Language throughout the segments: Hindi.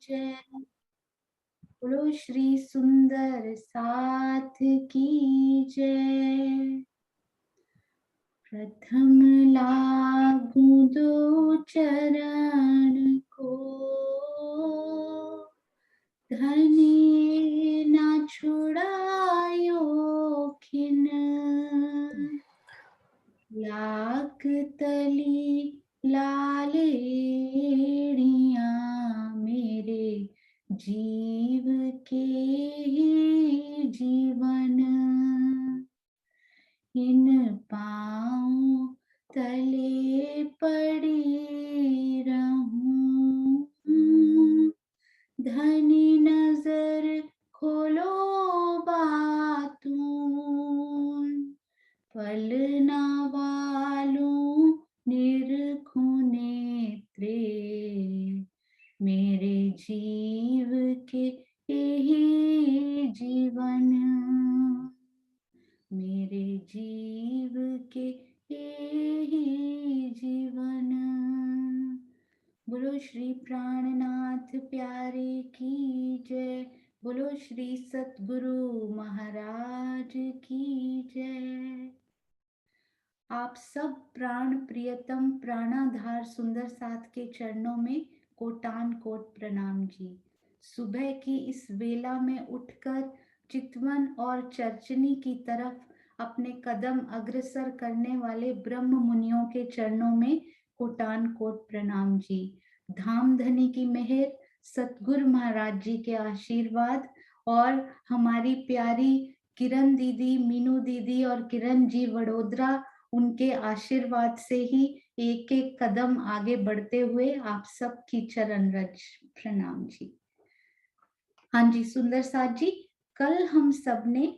जय। बोलो श्री सुंदर साथ की जय। प्रथम लागू दो चरण को, धनी न छुड़ायो खिन। लाख तली लालेड़ियां मेरे जीव के जीवन। इन पाँव तले पड़ी रहूं, धनी नजर खोलो बातूं। फल ना वालूं निरखूं नेत्रे, मेरे जीव के ही जीवन। मेरे जीव के ही जीवन। बोलो श्री प्राणनाथ प्यारे की जय। बोलो श्री सतगुरु महाराज की जय। आप सब प्राण प्रियतम प्राणाधार सुंदर साथ के चरणों में कोटान कोट प्रणाम जी। सुबह की इस वेला में उठकर चितवन और चर्चनी की तरफ अपने कदम अग्रसर करने वाले ब्रह्म मुनियों के चरणों में कोटान कोट प्रणाम जी। धाम धनी की मेहर, सतगुरु महाराज जी के आशीर्वाद और हमारी प्यारी किरण दीदी, मीनू दीदी और किरण जी वडोदरा, उनके आशीर्वाद से ही एक एक कदम आगे बढ़ते हुए आप सब की चरण रज प्रणाम जी। हाँ जी सुंदर साथ जी, कल हम सब ने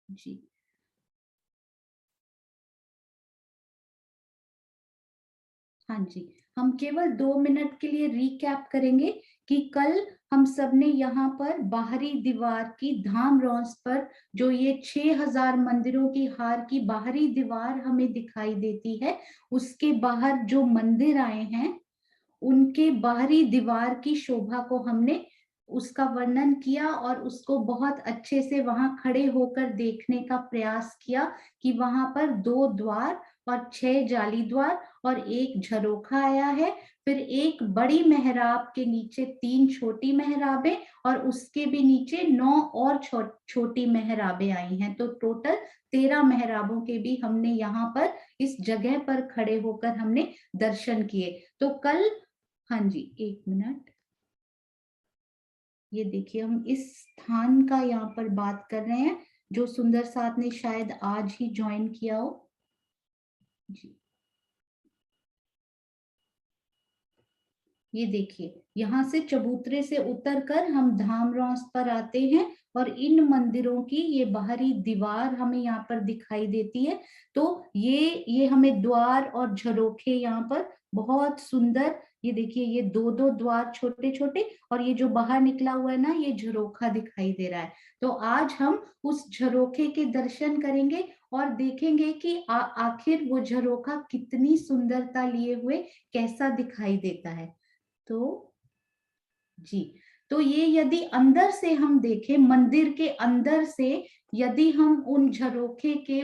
जी हाँ जी, हम केवल 2 मिनट के लिए रिकैप करेंगे कि कल हम सब ने यहाँ पर बाहरी दीवार की धाम रौंस पर जो ये 6000 मंदिरों की हार की बाहरी दीवार हमें दिखाई देती है, उसके बाहर जो मंदिर आए हैं उनके बाहरी दीवार की शोभा को हमने उसका वर्णन किया और उसको बहुत अच्छे से वहां खड़े होकर देखने का प्रयास किया कि वहां पर 2 द्वार और 6 जाली द्वार और एक झरोखा आया है। फिर एक बड़ी मेहराब के नीचे 3 छोटी मेहराबें और उसके भी नीचे 9 और छोटी मेहराबें आई हैं। तो टोटल 13 मेहराबों के भी हमने यहाँ पर इस जगह पर खड़े होकर हमने दर्शन किए। तो कल हाँ जी, 1 मिनट, ये देखिए हम इस स्थान का यहाँ पर बात कर रहे हैं जो सुंदर साथ ने शायद आज ही ज्वाइन किया हो जी। ये देखिए यहाँ से चबूतरे से उतरकर हम धाम रौंस पर आते हैं और इन मंदिरों की ये बाहरी दीवार हमें यहाँ पर दिखाई देती है। तो ये हमें द्वार और झरोखे यहाँ पर बहुत सुंदर, ये देखिए ये 2-2 द्वार छोटे छोटे और ये जो बाहर निकला हुआ है ना, ये झरोखा दिखाई दे रहा है। तो आज हम उस झरोखे के दर्शन करेंगे और देखेंगे कि आखिर वो झरोखा कितनी सुंदरता लिए हुए कैसा दिखाई देता है। तो जी, तो ये यदि अंदर से हम देखें, मंदिर के अंदर से यदि हम उन झरोखे के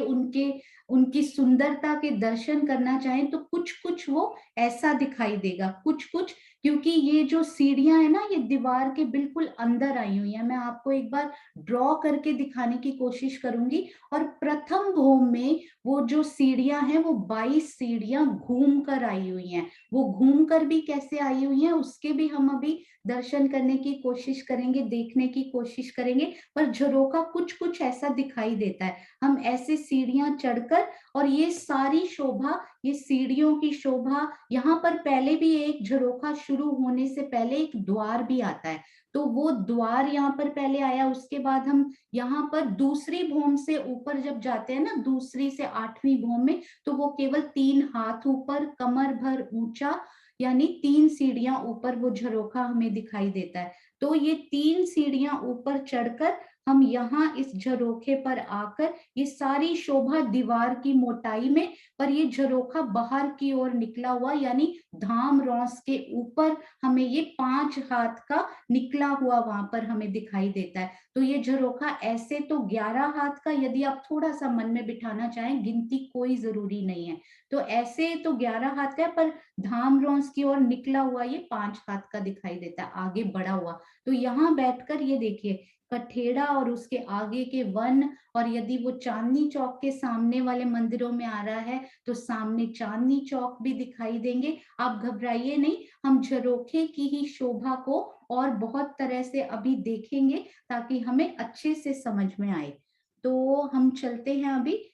उनकी सुंदरता के दर्शन करना चाहें तो कुछ कुछ वो ऐसा दिखाई देगा, कुछ कुछ, क्योंकि ये जो सीढ़ियां है ना, ये दीवार के बिल्कुल अंदर आई हुई है। मैं आपको एक बार ड्रॉ करके दिखाने की कोशिश करूंगी। और प्रथम भोम में वो जो सीढ़ियां हैं वो 22 सीढ़ियां घूम कर आई हुई हैं। वो घूम कर भी कैसे आई हुई हैं उसके भी हम अभी दर्शन करने की कोशिश करेंगे, देखने की कोशिश करेंगे। पर झरोखा कुछ कुछ ऐसा दिखाई देता है। हम ऐसे सीढ़ियां चढ़कर, और ये सारी शोभा, ये सीढ़ियों की शोभा, यहाँ पर पहले भी एक झरोखा शुरू होने से पहले एक द्वार भी आता है। तो वो द्वार यहाँ पर पहले आया, उसके बाद हम यहाँ पर दूसरी भौम से ऊपर जब जाते हैं ना, दूसरी से 8वीं भौम में, तो वो केवल 3 हाथ ऊपर, कमर भर ऊंचा, यानी 3 सीढ़ियां ऊपर वो झरोखा हमें दिखाई देता है। तो ये 3 सीढ़ियां ऊपर चढ़कर हम यहाँ इस झरोखे पर आकर ये सारी शोभा दीवार की मोटाई में, पर ये झरोखा बाहर की ओर निकला हुआ यानी धाम रौस के ऊपर हमें ये 5 हाथ का निकला हुआ वहां पर हमें दिखाई देता है। तो ये झरोखा ऐसे तो 11 हाथ का, यदि आप थोड़ा सा मन में बिठाना चाहें, गिनती कोई जरूरी नहीं है, तो ऐसे तो 11 हाथ का है, पर धाम रौस की ओर निकला हुआ ये 5 हाथ का दिखाई देता है, आगे बढ़ा हुआ। तो यहाँ बैठकर ये देखिए कठेड़ा और उसके आगे के वन, और यदि वो चांदनी चौक के सामने वाले मंदिरों में आ रहा है तो सामने चांदनी चौक भी दिखाई देंगे। आप घबराइए नहीं, हम झरोखे की ही शोभा को और बहुत तरह से अभी देखेंगे ताकि हमें अच्छे से समझ में आए। तो हम चलते हैं अभी।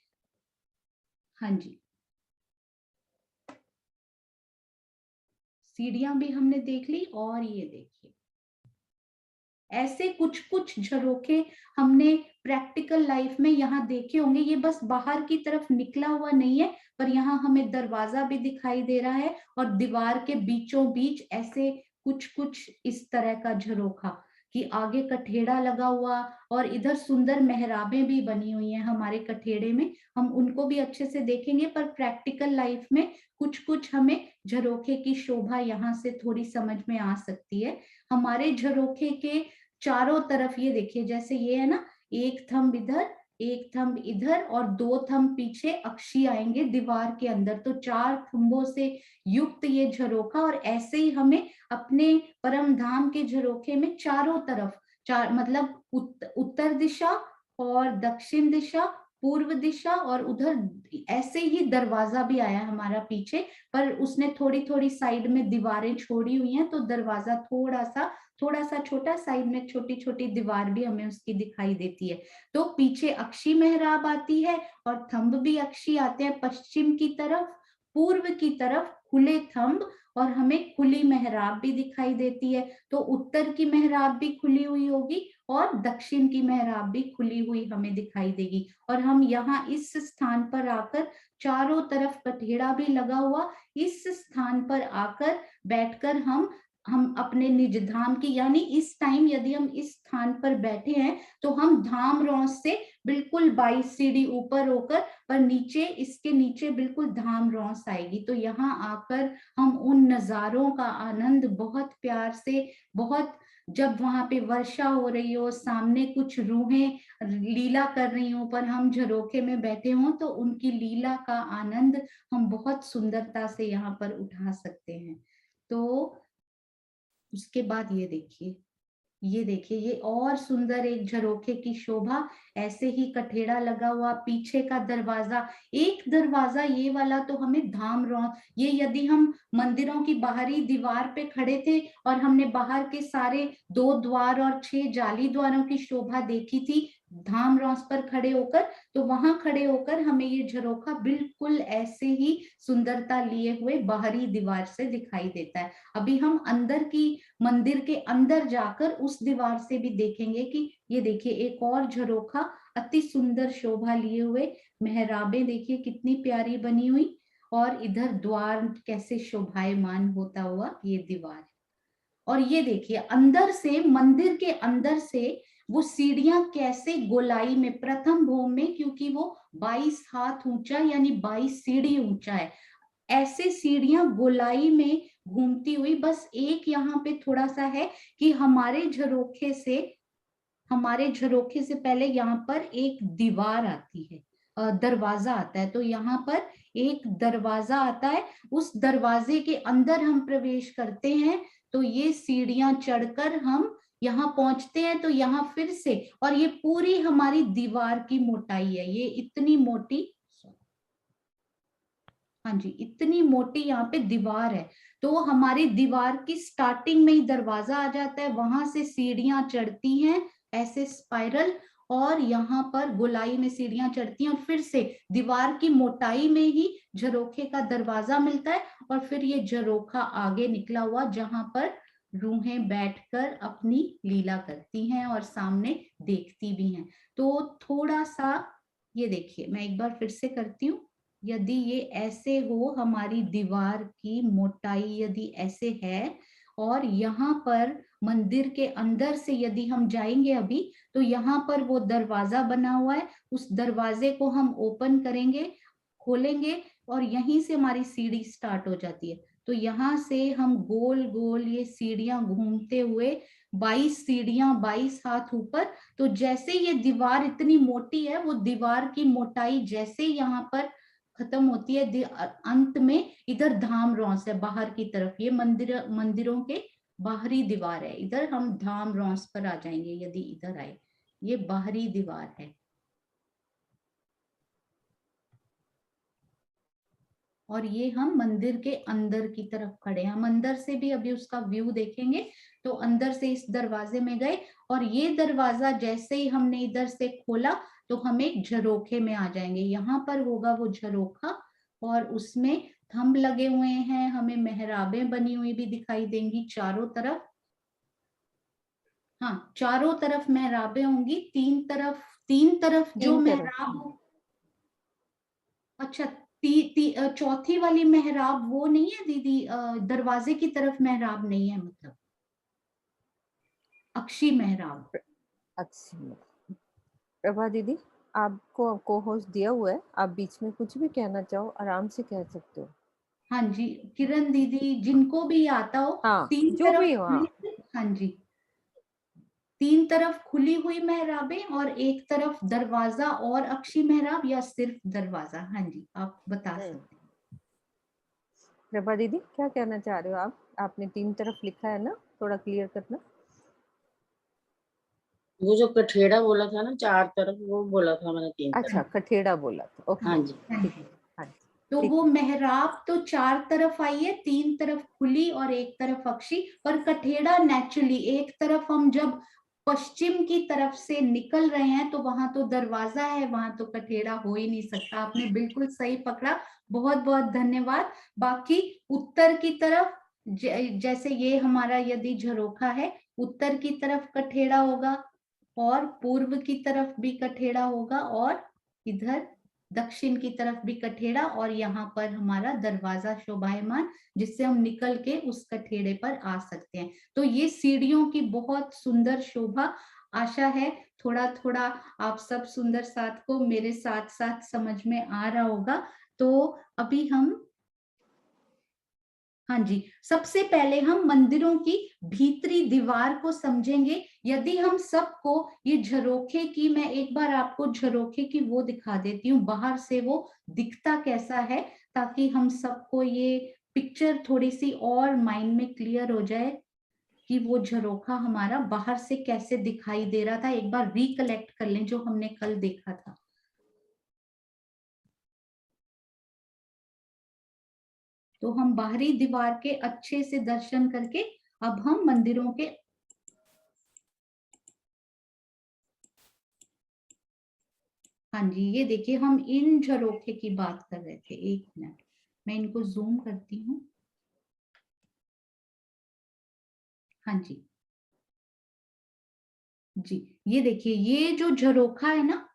हाँ जी, सीढ़ियां भी हमने देख ली, और ये देखिए ऐसे कुछ कुछ झरोखे हमने प्रैक्टिकल लाइफ में यहाँ देखे होंगे। ये बस बाहर की तरफ निकला हुआ नहीं है, पर यहाँ हमें दरवाजा भी दिखाई दे रहा है और दीवार के बीचों बीच ऐसे कुछ कुछ इस तरह का झरोखा कि आगे कठेड़ा लगा हुआ, और इधर सुंदर मेहराबें भी बनी हुई हैं हमारे कठेड़े में। हम उनको भी अच्छे से देखेंगे, पर प्रैक्टिकल लाइफ में कुछ कुछ हमें झरोखे की शोभा यहाँ से थोड़ी समझ में आ सकती है। हमारे झरोखे के चारों तरफ ये देखिए, जैसे ये है ना, एक थंब इधर, एक थंब इधर और 2 थंब पीछे अक्षी आएंगे दीवार के अंदर, तो 4 थंबों से युक्त ये झरोखा। और ऐसे ही हमें अपने परम धाम के झरोखे में चारों तरफ, चार मतलब उत्तर दिशा और दक्षिण दिशा, पूर्व दिशा, और उधर ऐसे ही दरवाजा भी आया हमारा पीछे, पर उसने थोड़ी थोड़ी साइड में दीवारें छोड़ी हुई हैं, तो दरवाजा थोड़ा सा छोटा, साइड में छोटी छोटी दीवार भी हमें उसकी दिखाई देती है। तो पीछे अक्षी मेहराब आती है और थंब भी अक्षी आते हैं। पश्चिम की तरफ, पूर्व की तरफ खुले थंब, और हमें खुली मेहराब भी दिखाई देती है। तो उत्तर की मेहराब भी खुली हुई होगी और दक्षिण की मेहराब भी खुली हुई हमें दिखाई देगी। और हम यहाँ इस स्थान पर आकर, चारों तरफ कठेड़ा भी लगा हुआ, इस स्थान पर आकर बैठकर हम अपने निज धाम की, यानी इस टाइम यदि हम इस स्थान पर बैठे हैं तो हम धाम रौस से बिल्कुल 22 सीढ़ी ऊपर होकर, पर नीचे, इसके नीचे बिल्कुल धाम रौस आएगी। तो यहाँ आकर हम उन नजारों का आनंद बहुत प्यार से, बहुत, जब वहां पे वर्षा हो रही हो, सामने कुछ रूहें लीला कर रही हो, पर हम झरोखे में बैठे हों, तो उनकी लीला का आनंद हम बहुत सुंदरता से यहाँ पर उठा सकते हैं। तो उसके बाद ये देखिए, ये देखिए, ये और सुंदर एक झरोखे की शोभा। ऐसे ही कठेड़ा लगा हुआ, पीछे का दरवाजा, एक दरवाजा ये वाला तो हमें धाम रौस, ये यदि हम मंदिरों की बाहरी दीवार पे खड़े थे और हमने बाहर के सारे 2 द्वार और 6 जाली द्वारों की शोभा देखी थी धाम रौस पर खड़े होकर, तो वहां खड़े होकर हमें ये झरोखा बिल्कुल ऐसे ही सुंदरता लिए हुए बाहरी दीवार से दिखाई देता है। अभी हम अंदर की, मंदिर के अंदर जाकर उस दीवार से भी देखेंगे कि ये देखिए एक और झरोखा अति सुंदर शोभा लिए हुए, मेहराबें देखिए कितनी प्यारी बनी हुई, और इधर द्वार कैसे शोभायमान होता हुआ ये दीवार। और ये देखिए अंदर से, मंदिर के अंदर से वो सीढ़ियां कैसे गोलाई में, प्रथम भोग में, क्योंकि वो 22 हाथ ऊंचा यानी 22 सीढ़ी ऊंचा है, ऐसे सीढ़ियां गोलाई में घूमती हुई। बस एक यहाँ पे थोड़ा सा है कि हमारे झरोखे से पहले यहाँ पर एक दीवार आती है, दरवाजा आता है, तो यहाँ पर एक दरवाजा आता है, उस दरवाजे के अंदर हम प्रवेश करते हैं, तो ये सीढ़ियां चढ़कर हम यहाँ पहुंचते हैं। तो यहाँ फिर से, और ये पूरी हमारी दीवार की मोटाई है, ये इतनी मोटी, हाँ जी, इतनी मोटी यहाँ पे दीवार है। तो हमारी दीवार की स्टार्टिंग में ही दरवाजा आ जाता है, वहां से सीढ़ियां चढ़ती हैं ऐसे स्पाइरल, और यहाँ पर गोलाई में सीढ़ियां चढ़ती हैं, और फिर से दीवार की मोटाई में ही झरोखे का दरवाजा मिलता है, और फिर ये झरोखा आगे निकला हुआ जहां पर रूहें बैठकर अपनी लीला करती हैं और सामने देखती भी हैं। तो थोड़ा सा ये देखिए, मैं एक बार फिर से करती हूँ। यदि ये ऐसे हो, हमारी दीवार की मोटाई यदि ऐसे है, और यहाँ पर मंदिर के अंदर से यदि हम जाएंगे अभी, तो यहाँ पर वो दरवाजा बना हुआ है, उस दरवाजे को हम ओपन करेंगे, खोलेंगे, और यहीं से हमारी सीढ़ी स्टार्ट हो जाती है। तो यहाँ से हम गोल गोल ये सीढ़ियां घूमते हुए 22 सीढ़ियां, 22 हाथ ऊपर। तो जैसे ये दीवार इतनी मोटी है, वो दीवार की मोटाई जैसे यहाँ पर खत्म होती है, अंत में इधर धाम रौस है बाहर की तरफ। ये मंदिरों के बाहरी दीवार है। इधर हम धाम रौस पर आ जाएंगे यदि इधर आए, ये बाहरी दीवार है। और ये हम मंदिर के अंदर की तरफ खड़े हैं। हम अंदर से भी अभी उसका व्यू देखेंगे। तो अंदर से इस दरवाजे में गए, और ये दरवाजा जैसे ही हमने इधर से खोला तो हम एक झरोखे में आ जाएंगे। यहाँ पर होगा वो झरोखा, और उसमें थंब लगे हुए हैं, हमें मेहराबें बनी हुई भी दिखाई देंगी चारों तरफ। हाँ, चारों तरफ मेहराबें होंगी, तीन तरफ जो मेहराब हो। अच्छा, चौथी वाली मेहराब वो नहीं है दीदी, दरवाजे की तरफ मेहराब नहीं है, मतलब अक्षी मेहराब। अच्छा प्रभा दीदी, आपको को होस्ट दिया हुआ है, आप बीच में कुछ भी कहना चाहो आराम से कह सकते हो। हाँ जी, किरण दीदी, जिनको भी आता हो। हाँ, तीन जो तरफ भी हो। हाँ, हाँ जी, तीन तरफ खुली हुई मेहराबें और एक तरफ दरवाजा और अक्षी मेहराब, या सिर्फ दरवाजा? हाँ जी, आप बता सकते हैं। प्रभा दीदी क्या कहना चाह रहे हो आप? आपने 3 तरफ लिखा है ना, थोड़ा क्लियर करना। वो जो कठेड़ा बोला था ना 4 तरफ, वो बोला था मैंने 3 अच्छा, तरफ। कठेड़ा बोला था। ओके, हाँ जी। हाँ ठीक जी। है। हाँ जी, तो ठीक वो है। मेहराब तो 4 तरफ आई है, 3 तरफ खुली और एक तरफ अक्षी। पर कठेड़ा नेचुरली एक तरफ, हम जब पश्चिम की तरफ से निकल रहे हैं तो वहां तो दरवाजा है, वहां तो कठेड़ा हो ही नहीं सकता। आपने बिल्कुल सही पकड़ा, बहुत बहुत धन्यवाद। बाकी उत्तर की तरफ, जैसे ये हमारा यदि झरोखा है, उत्तर की तरफ कठेड़ा होगा, और पूर्व की तरफ भी कठेड़ा होगा, और इधर दक्षिण की तरफ भी कठेड़ा, और यहाँ पर हमारा दरवाजा शोभायमान, जिससे हम निकल के उस कठेड़े पर आ सकते हैं। तो ये सीढ़ियों की बहुत सुंदर शोभा। आशा है थोड़ा थोड़ा आप सब सुंदर साथ को मेरे साथ साथ समझ में आ रहा होगा। तो अभी हम, हाँ जी, सबसे पहले हम मंदिरों की भीतरी दीवार को समझेंगे। यदि हम सबको ये झरोखे की, मैं एक बार आपको झरोखे की वो दिखा देती हूँ, बाहर से वो दिखता कैसा है, ताकि हम सबको ये पिक्चर थोड़ी सी और माइंड में क्लियर हो जाए कि वो झरोखा हमारा बाहर से कैसे दिखाई दे रहा था। एक बार रिकलेक्ट कर लें जो हमने कल देखा था। तो हम बाहरी दीवार के अच्छे से दर्शन करके अब हम मंदिरों के, हाँ जी, ये देखिए हम इन झरोखे की बात कर रहे थे। एक मिनट, मैं इनको जूम करती हूँ। हाँ जी जी, ये देखिए, ये जो झरोखा है ना,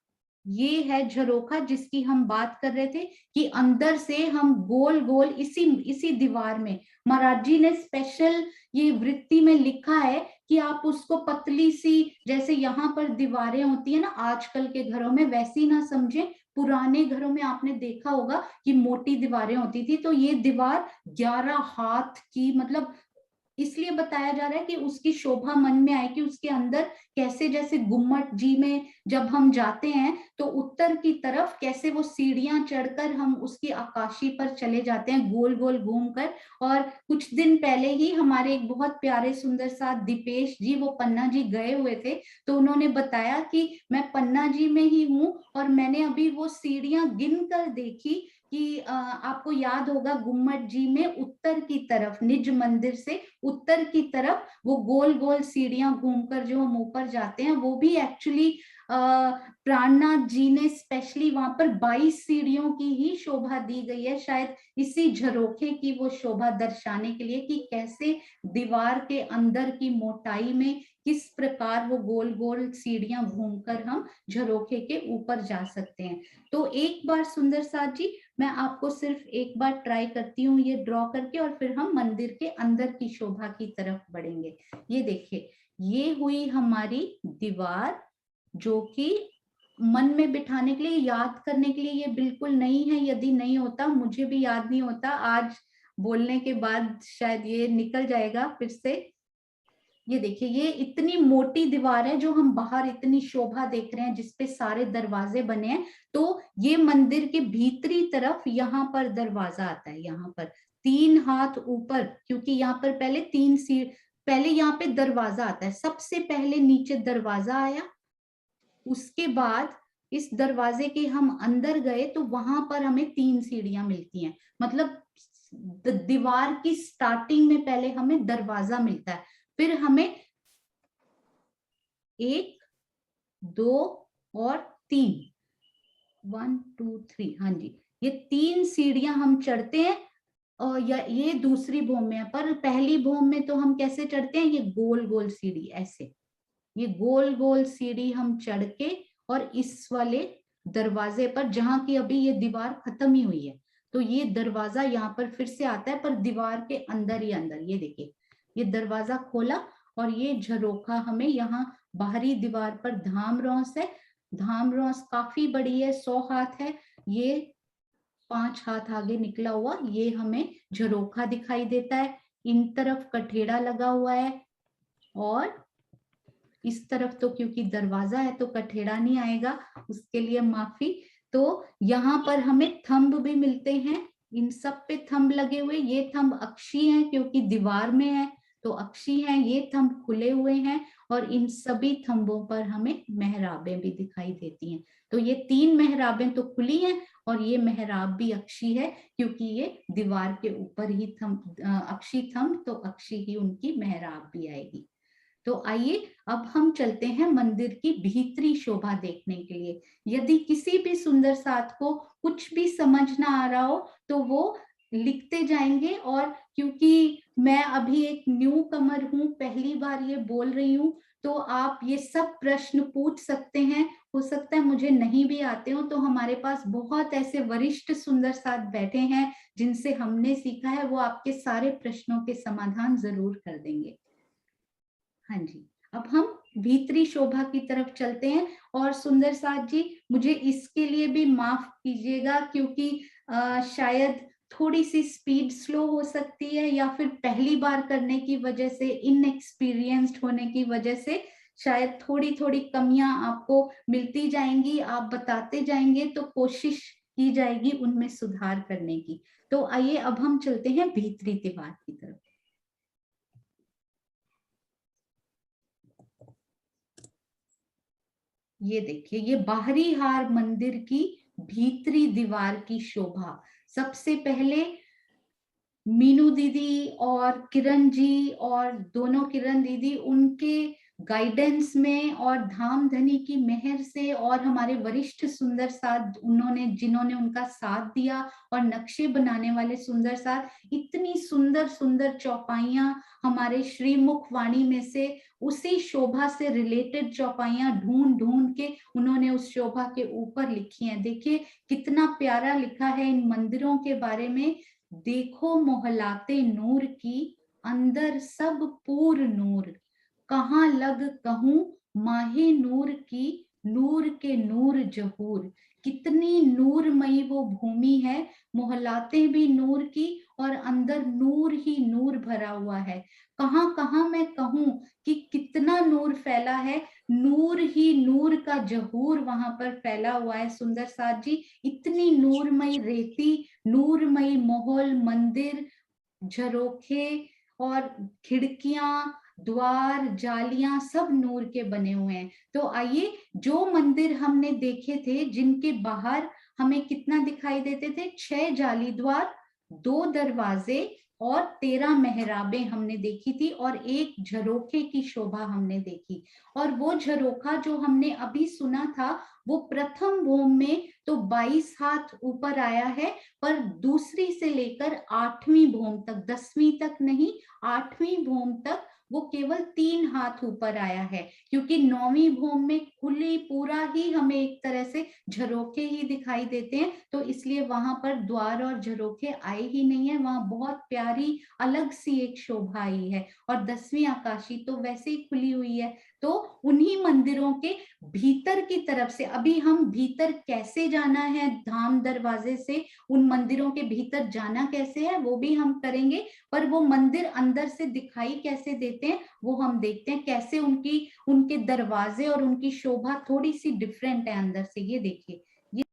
ये है झरोखा जिसकी हम बात कर रहे थे, कि अंदर से हम गोल गोल इसी इसी दीवार में, महाराज जी ने स्पेशल ये वृत्ति में लिखा है कि आप उसको पतली सी, जैसे यहाँ पर दीवारें होती है ना आजकल के घरों में, वैसी ना समझे। पुराने घरों में आपने देखा होगा कि मोटी दीवारें होती थी। तो ये दीवार 11 हाथ की, मतलब इसलिए बताया जा रहा है कि उसकी शोभा मन में आए, कि उसके अंदर कैसे, जैसे गुम्मट जी में जब हम जाते हैं तो उत्तर की तरफ कैसे वो सीढ़ियां चढ़कर हम उसकी आकाशी पर चले जाते हैं, गोल गोल घूमकर। और कुछ दिन पहले ही हमारे एक बहुत प्यारे सुंदर सा दीपेश जी, वो पन्ना जी गए हुए थे, तो उन्होंने बताया कि मैं पन्ना जी में ही हूँ, और मैंने अभी वो सीढ़ियां गिन कर देखी कि आपको याद होगा गुम्मट जी में उत्तर की तरफ, निज मंदिर से उत्तर की तरफ वो गोल गोल सीढ़ियां घूमकर जो हम ऊपर जाते हैं, वो भी एक्चुअली प्राणनाथ जी ने स्पेशली वहां पर 22 सीढ़ियों की ही शोभा दी गई है, शायद इसी झरोखे की वो शोभा दर्शाने के लिए कि कैसे दीवार के अंदर की मोटाई में किस प्रकार वो गोल गोल सीढ़ियां घूमकर हम झरोखे के ऊपर जा सकते हैं। तो एक बार सुंदर साथ जी, मैं आपको सिर्फ एक बार ट्राई करती हूँ ये ड्रॉ करके, और फिर हम मंदिर के अंदर की शोभा की तरफ बढ़ेंगे। ये देखिए, ये हुई हमारी दीवार, जो कि मन में बिठाने के लिए, याद करने के लिए ये बिल्कुल नहीं है। यदि नहीं होता, मुझे भी याद नहीं होता, आज बोलने के बाद शायद ये निकल जाएगा फिर से। ये देखिए, ये इतनी मोटी दीवार है जो हम बाहर इतनी शोभा देख रहे हैं, जिसपे सारे दरवाजे बने हैं। तो ये मंदिर के भीतरी तरफ यहाँ पर दरवाजा आता है, यहाँ पर 3 हाथ ऊपर, क्योंकि यहाँ पर पहले यहाँ पे दरवाजा आता है। सबसे पहले नीचे दरवाजा आया, उसके बाद इस दरवाजे के हम अंदर गए तो वहां पर हमें 3 सीढ़ियां मिलती हैं। मतलब दीवार की स्टार्टिंग में पहले हमें दरवाजा मिलता है, फिर हमें 1, 2 और 3, 1 2 3, हाँ जी, ये 3 सीढ़ियां हम चढ़ते हैं। और ये दूसरी भूम में है, पर पहली भूम में तो हम कैसे चढ़ते हैं, ये गोल गोल सीढ़ी ऐसे, ये गोल गोल सीढ़ी हम चढ़ के, और इस वाले दरवाजे पर, जहां की अभी ये दीवार खत्म ही हुई है, तो ये दरवाजा यहाँ पर फिर से आता है, पर दीवार के अंदर ही अंदर। ये देखिए, ये दरवाजा खोला और ये झरोखा हमें यहाँ बाहरी दीवार पर धाम रौस है। धाम रौस काफी बड़ी है, 100 हाथ है, ये 5 हाथ आगे निकला हुआ, ये हमें झरोखा दिखाई देता है। इन तरफ कठेड़ा लगा हुआ है, और इस तरफ तो क्योंकि दरवाजा है तो कठेड़ा नहीं आएगा, उसके लिए माफी। तो यहाँ पर हमें थंब भी मिलते हैं, इन सब पे थंब लगे हुए। ये थंब अक्षी हैं क्योंकि दीवार में है तो अक्षी हैं, ये थंब खुले हुए हैं, और इन सभी थंबों पर हमें मेहराबें भी दिखाई देती हैं। तो ये 3 मेहराबें तो खुली हैं, और ये मेहराब भी अक्षी है क्योंकि ये दीवार के ऊपर ही थंब, अक्षी थंब, तो अक्षी ही उनकी मेहराब भी आएगी। तो आइए अब हम चलते हैं मंदिर की भीतरी शोभा देखने के लिए। यदि किसी भी सुंदर साथ को कुछ भी समझ ना आ रहा हो तो वो लिखते जाएंगे, और क्योंकि मैं अभी एक न्यू कमर हूँ, पहली बार ये बोल रही हूँ, तो आप ये सब प्रश्न पूछ सकते हैं। हो सकता है मुझे नहीं भी आते हो, तो हमारे पास बहुत ऐसे वरिष्ठ सुंदर साथ बैठे हैं जिनसे हमने सीखा है, वो आपके सारे प्रश्नों के समाधान जरूर कर देंगे। हाँ जी, अब हम भीतरी शोभा की तरफ चलते हैं। और सुंदर साथ जी, मुझे इसके लिए भी माफ कीजिएगा क्योंकि शायद थोड़ी सी स्पीड स्लो हो सकती है, या फिर पहली बार करने की वजह से, इनएक्सपीरियंस्ड होने की वजह से शायद थोड़ी थोड़ी कमियां आपको मिलती जाएंगी। आप बताते जाएंगे तो कोशिश की जाएगी उनमें सुधार करने की। तो आइए अब हम चलते हैं भीतरी दीवार की तरफ। ये देखिए, ये बाहरी हार मंदिर की भीतरी दीवार की शोभा। सबसे पहले मीनू दीदी और किरण जी, और दोनों किरण दीदी, उनके गाइडेंस में और धाम धनी की मेहर से, और हमारे वरिष्ठ सुंदर साथ जिन्होंने उनका साथ दिया, और नक्शे बनाने वाले सुंदर साथ, इतनी सुंदर सुंदर चौपाइयां हमारे श्रीमुख वाणी में से, उसी शोभा से रिलेटेड चौपाइयां ढूंढ ढूंढ के उन्होंने उस शोभा के ऊपर लिखी हैं। देखिए कितना प्यारा लिखा है इन मंदिरों के बारे में। देखो मोहलाते नूर की, अंदर सब पूर नूर, कहाँ लग कहूं माहे नूर की, नूर के नूर जहूर। कितनी नूरमयी वो भूमि है, मोहलाते भी नूर की, और अंदर नूर ही नूर भरा हुआ है। कहाँ कहाँ मैं कहूं कि कितना नूर फैला है, नूर ही नूर का जहूर वहां पर फैला हुआ है। सुंदर साथ जी, इतनी नूरमयी रेती, नूरमयी महल, मंदिर, झरोखे और खिड़कियां, द्वार, जालियां, सब नूर के बने हुए हैं। तो आइए, जो मंदिर हमने देखे थे जिनके बाहर हमें कितना दिखाई देते थे, 6 जाली द्वार, 2 दरवाजे, और 13 मेहराबें हमने देखी थी और एक झरोखे की शोभा हमने देखी। और वो झरोखा जो हमने अभी सुना था वो प्रथम भोम में तो 22 हाथ ऊपर आया है, पर दूसरी से लेकर 8वीं भोम तक, 10वीं तक नहीं, 8वीं भोम तक वो केवल 3 हाथ ऊपर आया है, क्योंकि 9वीं भोम में खुली पूरा ही हमें एक तरह से झरोखे ही दिखाई देते हैं, तो इसलिए वहां पर द्वार और झरोखे आए ही नहीं है। वहां बहुत प्यारी अलग सी एक शोभा आई है। और 10वीं आकाशी तो वैसे ही खुली हुई है। तो उन्हीं मंदिरों के भीतर की तरफ से, अभी हम भीतर कैसे जाना है धाम दरवाजे से, उन मंदिरों के भीतर जाना कैसे है वो भी हम करेंगे, पर वो मंदिर अंदर से दिखाई कैसे देते हैं वो हम देखते हैं। कैसे उनके दरवाजे और उनकी शोभा थोड़ी सी डिफरेंट है अंदर से। ये देखिए, ये,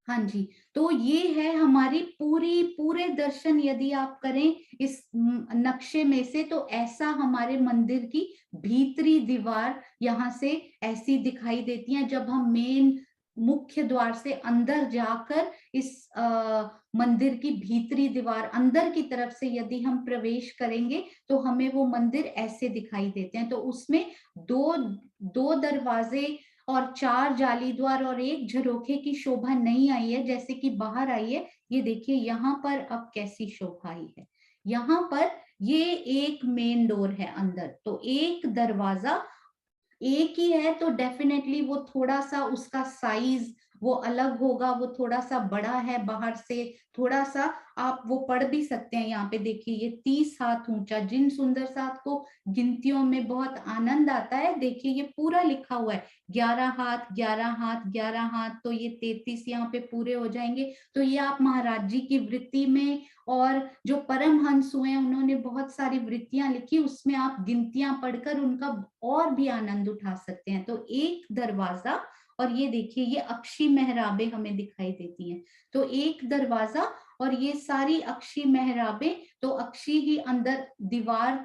हाँ जी। तो ये है हमारी पूरे दर्शन यदि आप करें इस नक्शे में से, तो ऐसा हमारे मंदिर की भीतरी दीवार यहाँ से ऐसी दिखाई देती है। जब हम मेन मुख्य द्वार से अंदर जाकर इस मंदिर की भीतरी दीवार अंदर की तरफ से यदि हम प्रवेश करेंगे तो हमें वो मंदिर ऐसे दिखाई देते हैं। तो उसमें दो दो दरवाजे और 4 जाली द्वार और एक झरोखे की शोभा नहीं आई है जैसे कि बाहर आई है। ये देखिए यहाँ पर अब कैसी शोभा आई है। यहाँ पर ये एक मेन डोर है अंदर, तो एक दरवाजा एक ही है, तो डेफिनेटली वो थोड़ा सा उसका साइज वो अलग होगा, वो थोड़ा सा बड़ा है बाहर से, थोड़ा सा आप वो पढ़ भी सकते हैं। यहाँ पे देखिए ये 30 हाथ ऊंचा, जिन सुंदर साथ को गिनतियों में बहुत आनंद आता है, देखिए ये पूरा लिखा हुआ है 11 हाथ 11 हाथ 11 हाथ, तो ये 33 यहाँ पे पूरे हो जाएंगे। तो ये आप महाराज जी की वृत्ति में, और जो परमहंस हुए हैं उन्होंने बहुत सारी वृत्तियां लिखी, उसमें आप गिनतियां पढ़कर उनका और भी आनंद उठा सकते हैं। तो एक दरवाजा, और ये देखिए ये अक्षी मेहराबें हमें दिखाई देती हैं। तो एक दरवाजा और ये सारी अक्षी मेहराबें, तो अक्षी ही अंदर, दीवार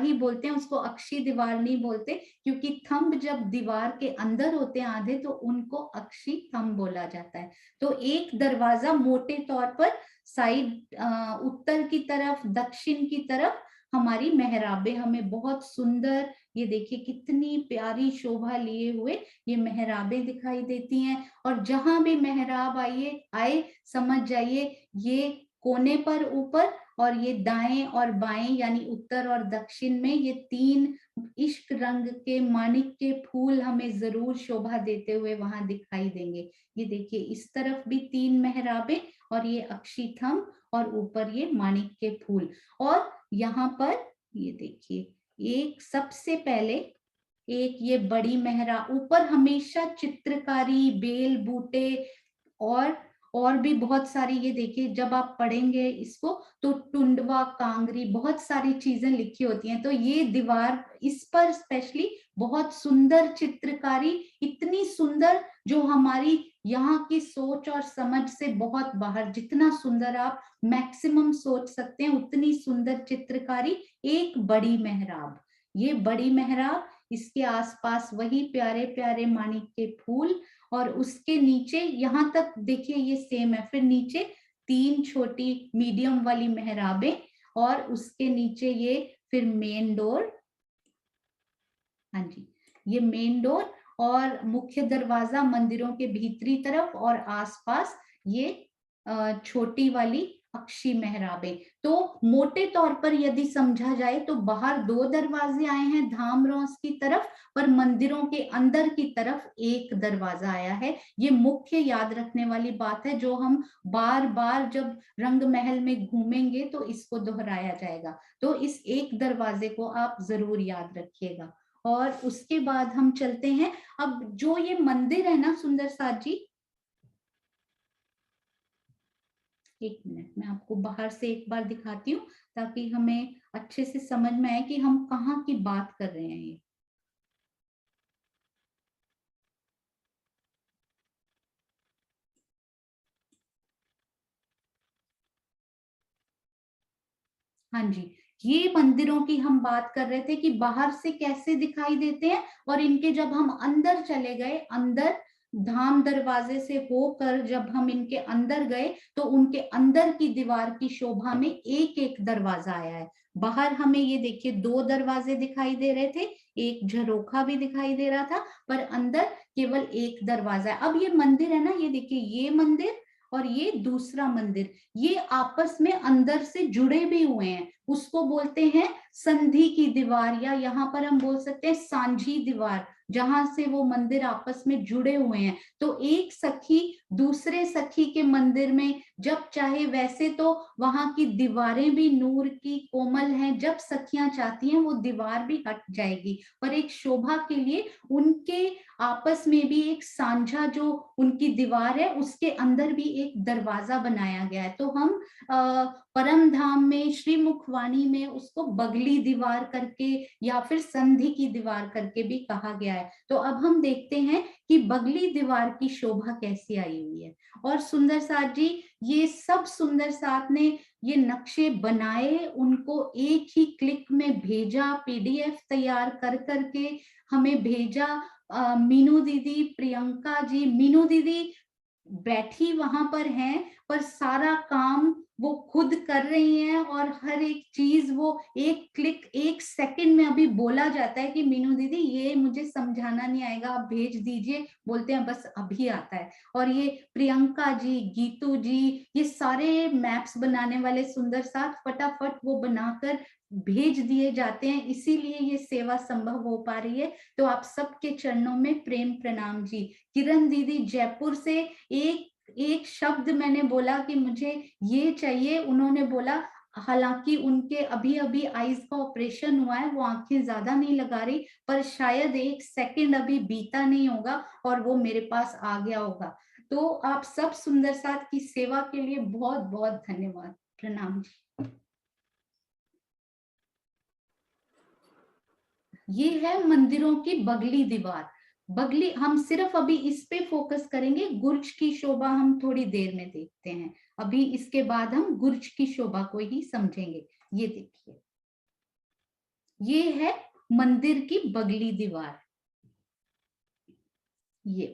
ही बोलते हैं उसको, अक्षी दीवार नहीं बोलते, क्योंकि थंब जब दीवार के अंदर होते हैं आधे तो उनको अक्षी थंब बोला जाता है। तो एक दरवाजा मोटे तौर पर साइड उत्तर की तरफ, दक्षिण की तरफ हमारी मेहराबें हमें बहुत सुंदर, ये देखिए कितनी प्यारी शोभा लिए हुए ये मेहराबें दिखाई देती हैं। और जहां भी मेहराब आए समझ जाइए ये कोने पर ऊपर, और ये दाएं और बाएं यानी उत्तर और दक्षिण में ये 3 इश्क रंग के माणिक के फूल हमें जरूर शोभा देते हुए वहां दिखाई देंगे। ये देखिए इस तरफ भी 3 मेहराबें और ये अक्षी थंब और ऊपर ये माणिक के फूल। और यहाँ पर ये देखिए एक सबसे पहले एक ये बड़ी मेहराब, ऊपर हमेशा चित्रकारी, बेल बूटे और भी बहुत सारी, ये देखिए जब आप पढ़ेंगे इसको तो टुंडवा कांगरी बहुत सारी चीजें लिखी होती हैं। तो ये दीवार, इस पर स्पेशली बहुत सुंदर चित्रकारी, इतनी सुंदर जो हमारी यहाँ की सोच और समझ से बहुत बाहर, जितना सुंदर आप मैक्सिमम सोच सकते हैं उतनी सुंदर चित्रकारी। एक बड़ी मेहराब, ये बड़ी मेहराब, इसके आसपास वही प्यारे प्यारे माणिक के फूल, और उसके नीचे यहाँ तक देखिए ये सेम है। फिर नीचे 3 छोटी मीडियम वाली मेहराबें और उसके नीचे ये फिर मेन डोर। हाँ जी, ये मेन डोर और मुख्य दरवाजा मंदिरों के भीतरी तरफ, और आसपास ये छोटी वाली अक्षी मेहराबें। तो मोटे तौर पर यदि समझा जाए तो बाहर 2 दरवाजे आए हैं धाम रौस की तरफ, पर मंदिरों के अंदर की तरफ एक दरवाजा आया है। ये मुख्य याद रखने वाली बात है जो हम बार बार जब रंग महल में घूमेंगे तो इसको दोहराया जाएगा। तो इस एक दरवाजे को आप जरूर याद रखिएगा। और उसके बाद हम चलते हैं, अब जो ये मंदिर है ना सुंदर साथ जी, एक मिनट मैं आपको बाहर से एक बार दिखाती हूँ ताकि हमें अच्छे से समझ में आए कि हम कहाँ की बात कर रहे हैं। ये हाँ जी, ये मंदिरों की हम बात कर रहे थे कि बाहर से कैसे दिखाई देते हैं, और इनके जब हम अंदर चले गए, अंदर धाम दरवाजे से होकर जब हम इनके अंदर गए तो उनके अंदर की दीवार की शोभा में एक एक दरवाजा आया है। बाहर हमें ये देखिए 2 दरवाजे दिखाई दे रहे थे, एक झरोखा भी दिखाई दे रहा था, पर अंदर केवल एक दरवाजा है। अब ये मंदिर है ना, ये देखिए ये मंदिर और ये दूसरा मंदिर, ये आपस में अंदर से जुड़े भी हुए हैं। उसको बोलते हैं संधि की दीवार, या यहाँ पर हम बोल सकते हैं सांझी दीवार, जहां से वो मंदिर आपस में जुड़े हुए हैं। तो एक सखी दूसरे सखी के मंदिर में जब चाहे, वैसे तो वहां की दीवारें भी नूर की कोमल हैं, जब सखियां चाहती हैं वो दीवार भी हट जाएगी, पर एक शोभा के लिए उनके आपस में भी एक सांझा जो उनकी दीवार है उसके अंदर भी एक दरवाजा बनाया गया है। तो हम परम धाम में श्री मुखवाणी में उसको बगली दीवार करके या फिर संधि की दीवार करके भी कहा गया है। तो अब हम देखते हैं कि बगली दीवार की शोभा कैसी आई हुई है। और सुंदर साथ जी, ये सब सुंदर साथ ने ये नक्शे बनाए, उनको एक ही क्लिक में भेजा, पीडीएफ तैयार कर करके हमें भेजा। मीनू दीदी, प्रियंका जी, मीनू दीदी बैठी वहां पर हैं, पर सारा काम वो खुद कर रही हैं और हर एक चीज वो एक क्लिक, एक सेकंड में अभी बोला जाता है कि मीनू दीदी ये मुझे समझाना नहीं आएगा, आप भेज दीजिए, बोलते हैं बस अभी आता है। और ये प्रियंका जी, गीतू जी, ये सारे मैप्स बनाने वाले सुंदर साथ फटाफट वो बनाकर भेज दिए जाते हैं, इसीलिए ये सेवा संभव हो पा रही है। तो आप सबके चरणों में प्रेम प्रणाम जी। किरण दीदी जयपुर से, एक एक शब्द मैंने बोला कि मुझे ये चाहिए, उन्होंने बोला, हालांकि उनके अभी अभी आईज का ऑपरेशन हुआ है, वो आंखें ज्यादा नहीं लगा रही, पर शायद एक सेकंड अभी बीता नहीं होगा और वो मेरे पास आ गया होगा। तो आप सब सुंदर साथ की सेवा के लिए बहुत बहुत धन्यवाद, प्रणाम जी। ये है मंदिरों की बगली दीवार। बगली, हम सिर्फ अभी इस पे फोकस करेंगे, गुर्ज की शोभा हम थोड़ी देर में देखते हैं, अभी इसके बाद हम गुर्ज की शोभा को ही समझेंगे। ये देखिए, ये है मंदिर की बगली दीवार। ये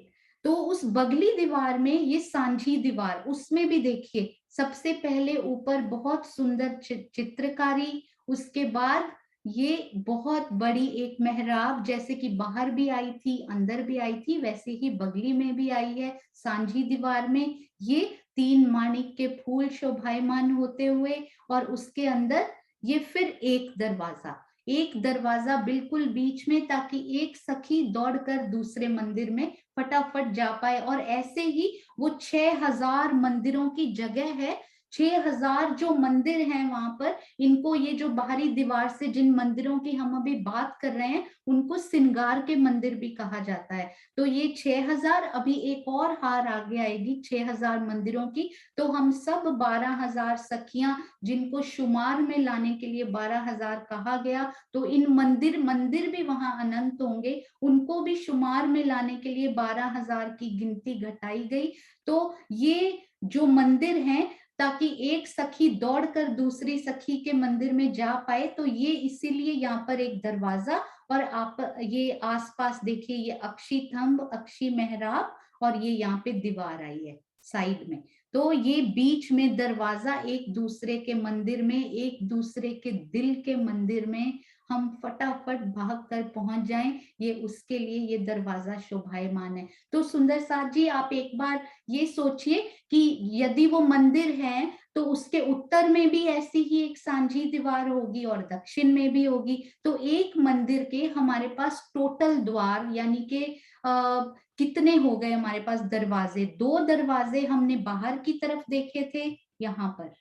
तो उस बगली दीवार में ये सांझी दीवार, उसमें भी देखिए सबसे पहले ऊपर बहुत सुंदर चित्रकारी, उसके बाद ये बहुत बड़ी एक मेहराब, जैसे कि बाहर भी आई थी अंदर भी आई थी, वैसे ही बगली में भी आई है सांझी दीवार में। ये 3 माणिक के फूल शोभायमान होते हुए, और उसके अंदर ये फिर एक दरवाजा, एक दरवाजा बिल्कुल बीच में, ताकि एक सखी दौड़कर दूसरे मंदिर में फटाफट जा पाए। और ऐसे ही वो 6000 मंदिरों की जगह है, 6000 जो मंदिर हैं वहां पर, इनको, ये जो बाहरी दीवार से जिन मंदिरों की हम अभी बात कर रहे हैं, उनको श्रृंगार के मंदिर भी कहा जाता है। तो ये 6000, अभी एक और हार आगे आएगी 6000 मंदिरों की। तो हम सब 12000 सखियां, जिनको शुमार में लाने के लिए 12000 कहा गया, तो इन मंदिर भी वहां अनंत होंगे, उनको भी शुमार में लाने के लिए 12000 की गिनती घटाई गई। तो ये जो मंदिर हैं, ताकि एक सखी दौड़कर दूसरी सखी के मंदिर में जा पाए, तो ये इसीलिए यहाँ पर एक दरवाजा, और आप ये आसपास देखिए, ये अक्षी थंब, अक्षी मेहराब, और ये यहाँ पे दीवार आई है साइड में। तो ये बीच में दरवाजा, एक दूसरे के मंदिर में, एक दूसरे के दिल के मंदिर में हम फटाफट भाग कर पहुंच जाएं, ये उसके लिए ये दरवाजा शोभायमान है। तो सुंदर साथ जी, आप एक बार ये सोचिए कि यदि वो मंदिर है तो उसके उत्तर में भी ऐसी ही एक सांझी दीवार होगी और दक्षिण में भी होगी। तो एक मंदिर के हमारे पास टोटल द्वार, यानी कि कितने हो गए हमारे पास दरवाजे? 2 दरवाजे हमने बाहर की तरफ देखे थे, यहाँ पर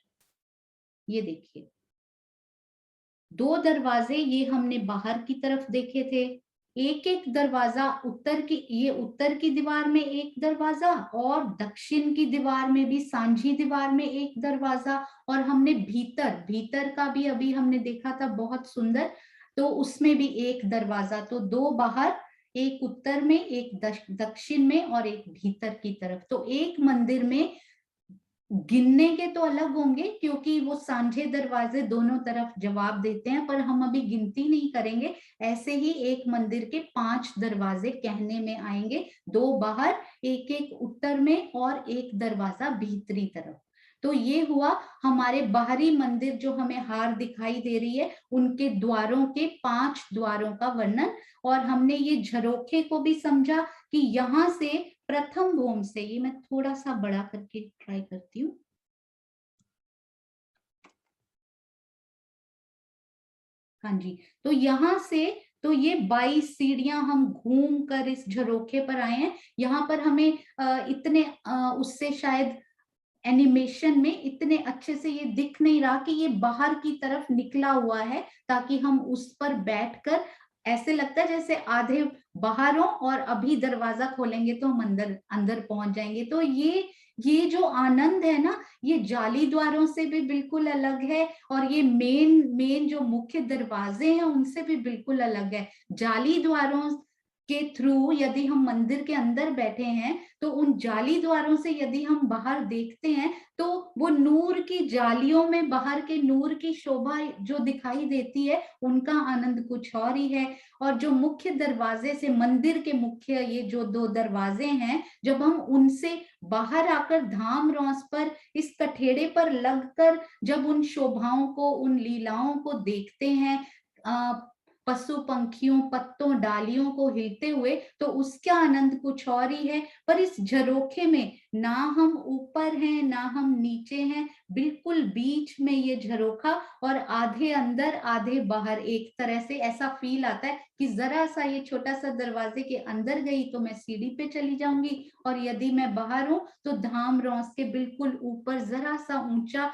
ये देखिए 2 दरवाजे ये हमने बाहर की तरफ देखे थे। एक एक दरवाजा उत्तर की, ये उत्तर की दीवार में एक दरवाजा, और दक्षिण की दीवार में भी सांझी दीवार में एक दरवाजा, और हमने भीतर का भी अभी हमने देखा था बहुत सुंदर, तो उसमें भी एक दरवाजा। तो 2 बाहर, एक उत्तर में, एक दक्षिण में, और एक भीतर की तरफ। तो एक मंदिर में गिनने के तो अलग होंगे क्योंकि वो सांझे दरवाजे दोनों तरफ जवाब देते हैं, पर हम अभी गिनती नहीं करेंगे। ऐसे ही एक मंदिर के 5 दरवाजे कहने में आएंगे, 2 बाहर, एक एक उत्तर में और एक दरवाजा भीतरी तरफ। तो ये हुआ हमारे बाहरी मंदिर जो हमें हार दिखाई दे रही है, उनके द्वारों के 5 द्वारों का वर्णन। और हमने ये झरोखे को भी समझा कि यहाँ से प्रथम भूम से, ये मैं थोड़ा सा बड़ा करके ट्राई करती हूँ। हाँ जी, तो यहाँ से तो ये 22 सीढ़ियां हम घूम कर इस झरोखे पर आए हैं। यहाँ पर हमें इतने उससे शायद एनिमेशन में इतने अच्छे से ये दिख नहीं रहा कि ये बाहर की तरफ निकला हुआ है, ताकि हम उस पर बैठकर ऐसे लगता है जैसे आधे बाहर हो और अभी दरवाजा खोलेंगे तो हम अंदर अंदर पहुंच जाएंगे। तो ये जो आनंद है ना, ये जाली द्वारों से भी बिल्कुल अलग है, और ये मेन मेन जो मुख्य दरवाजे हैं उनसे भी बिल्कुल अलग है। जाली द्वारों के थ्रू यदि हम मंदिर के अंदर बैठे हैं तो उन जाली द्वारों से यदि हम बाहर देखते हैं तो वो नूर की जालियों में बाहर के नूर की शोभा जो दिखाई देती है, उनका आनंद कुछ और ही है। और जो मुख्य दरवाजे से मंदिर के मुख्य ये जो 2 दरवाजे हैं, जब हम उनसे बाहर आकर धाम रौस पर इस कठेड़े पर लगकर जब उन शोभाओं को, उन लीलाओं को देखते हैं, पशु पंखियों, पत्तों, डालियों को हिलते हुए, तो उसका आनंद कुछ और ही है। पर इस झरोखे में ना हम ऊपर हैं ना हम नीचे हैं, बिल्कुल बीच में ये झरोखा, और आधे अंदर आधे बाहर, एक तरह से ऐसा फील आता है कि जरा सा ये छोटा सा दरवाजे के अंदर गई तो मैं सीढ़ी पे चली जाऊंगी, और यदि मैं बाहर हूं तो धाम रौस के बिल्कुल ऊपर जरा सा ऊंचा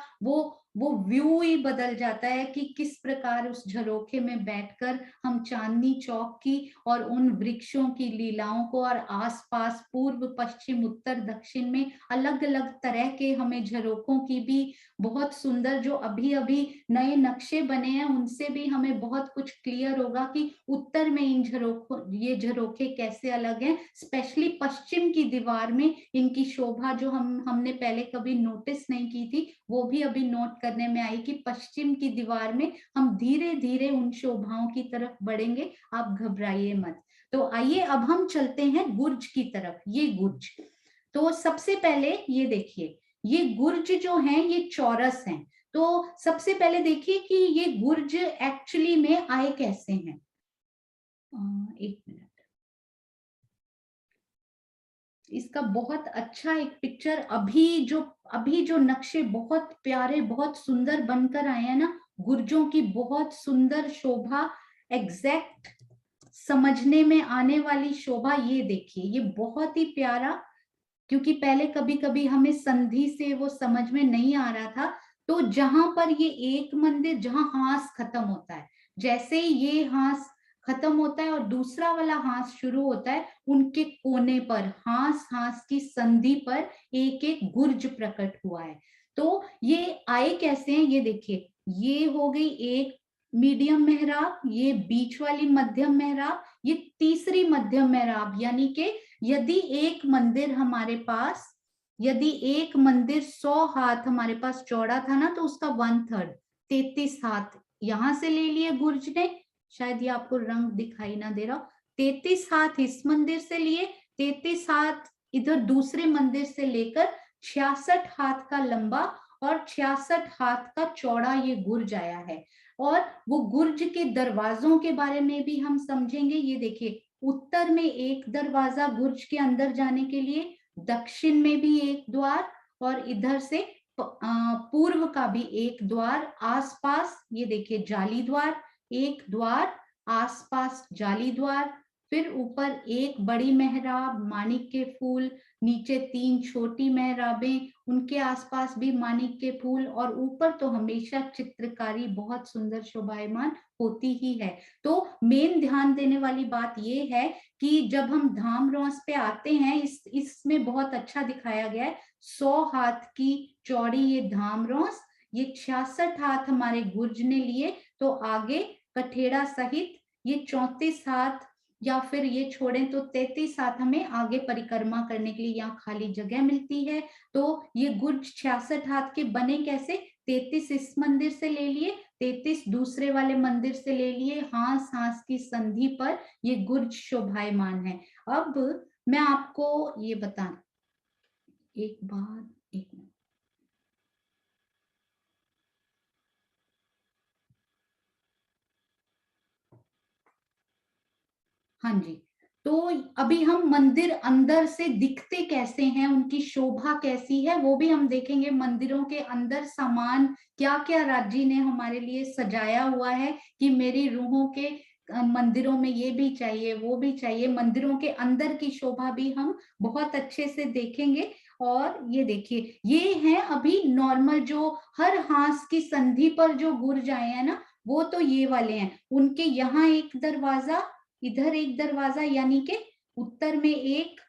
वो व्यू ही बदल जाता है कि किस प्रकार उस झरोखे में बैठकर हम चांदनी चौक की और उन वृक्षों की लीलाओं को, और आसपास पूर्व पश्चिम उत्तर दक्षिण में अलग अलग तरह के हमें झरोखों की भी बहुत सुंदर, जो अभी अभी नए नक्शे बने हैं उनसे भी हमें बहुत कुछ क्लियर होगा कि उत्तर में ये झरोखे कैसे अलग हैं। स्पेशली पश्चिम की दीवार में इनकी शोभा जो हमने पहले कभी नोटिस नहीं की थी, वो भी अभी नोट करने में आई कि पश्चिम की दीवार में हम धीरे धीरे उन शोभाओं की तरफ बढ़ेंगे, आप घबराइए मत। तो आइए अब हम चलते हैं गुर्ज की तरफ। ये गुर्ज, तो सबसे पहले ये देखिए, ये गुर्ज जो हैं ये चौरस हैं। तो सबसे पहले देखिए कि ये गुर्ज एक्चुअली में आए कैसे हैं। एक मिनट, इसका बहुत अच्छा एक पिक्चर अभी जो नक्शे बहुत प्यारे बहुत सुंदर बनकर आए हैं ना, गुर्जों की बहुत सुंदर शोभा, एग्जैक्ट समझने में आने वाली शोभा, ये देखिए ये बहुत ही प्यारा, क्योंकि पहले कभी कभी हमें संधि से वो समझ में नहीं आ रहा था। तो जहां पर ये एक मंदिर जहां हास खत्म होता है, जैसे ही ये हास खत्म होता है और दूसरा वाला हास शुरू होता है, उनके कोने पर हास हास की संधि पर एक एक गुर्ज प्रकट हुआ है। तो ये आए कैसे हैं, ये देखिए, ये हो गई एक मीडियम मेहराब, ये बीच वाली मध्यम मेहराब, ये तीसरी मध्यम मेहराब, यानी कि यदि एक मंदिर हमारे पास, यदि एक मंदिर 100 हाथ हमारे पास चौड़ा था ना, तो उसका 1/3 33 हाथ यहां से ले लिए गुर्ज ने, शायद ये आपको रंग दिखाई ना दे रहा, 33 हाथ इस मंदिर से लिए, 33 हाथ इधर दूसरे मंदिर से लेकर 66 हाथ का लंबा और 66 हाथ का चौड़ा ये गुर्ज आया है। और वो गुर्ज के दरवाजों के बारे में भी हम समझेंगे। ये देखिए, उत्तर में एक दरवाजा गुर्ज के अंदर जाने के लिए, दक्षिण में भी एक द्वार, और इधर से पूर्व का भी एक द्वार, आसपास ये देखिए जाली द्वार, एक द्वार, आसपास जाली द्वार, फिर ऊपर एक बड़ी मेहराब माणिक के फूल, नीचे 3 छोटी मेहराबें, उनके आसपास भी माणिक के फूल, और ऊपर तो हमेशा चित्रकारी बहुत सुंदर शोभायमान होती ही है। तो मेन ध्यान देने वाली बात ये है कि जब हम धाम रौस पे आते हैं, इसमें बहुत अच्छा दिखाया गया है, 100 हाथ की चौड़ी ये धाम रौस, ये 66 हाथ हमारे गुर्ज ने लिए, तो आगे कठेड़ा सहित ये 34 हाथ या फिर ये छोड़ें तो 33 हाथ हमें आगे परिक्रमा करने के लिए यहाँ खाली जगह मिलती है। तो ये गुर्ज 66 हाथ के बने कैसे, 33 इस मंदिर से ले लिए, 33 दूसरे वाले मंदिर से ले लिए, हास हास की संधि पर ये गुर्ज शोभायमान है। अब मैं आपको ये बता, एक मिनट, हाँ जी। तो अभी हम मंदिर अंदर से दिखते कैसे हैं, उनकी शोभा कैसी है, वो भी हम देखेंगे। मंदिरों के अंदर सामान क्या क्या राज्य ने हमारे लिए सजाया हुआ है कि मेरी रूहों के मंदिरों में ये भी चाहिए, वो भी चाहिए। मंदिरों के अंदर की शोभा भी हम बहुत अच्छे से देखेंगे। और ये देखिए, ये है अभी नॉर्मल जो हर हास की संधि पर जो गुर्ज आए हैं ना, वो तो ये वाले हैं। उनके यहाँ एक दरवाजा, इधर एक दरवाजा, यानी कि उत्तर में एक,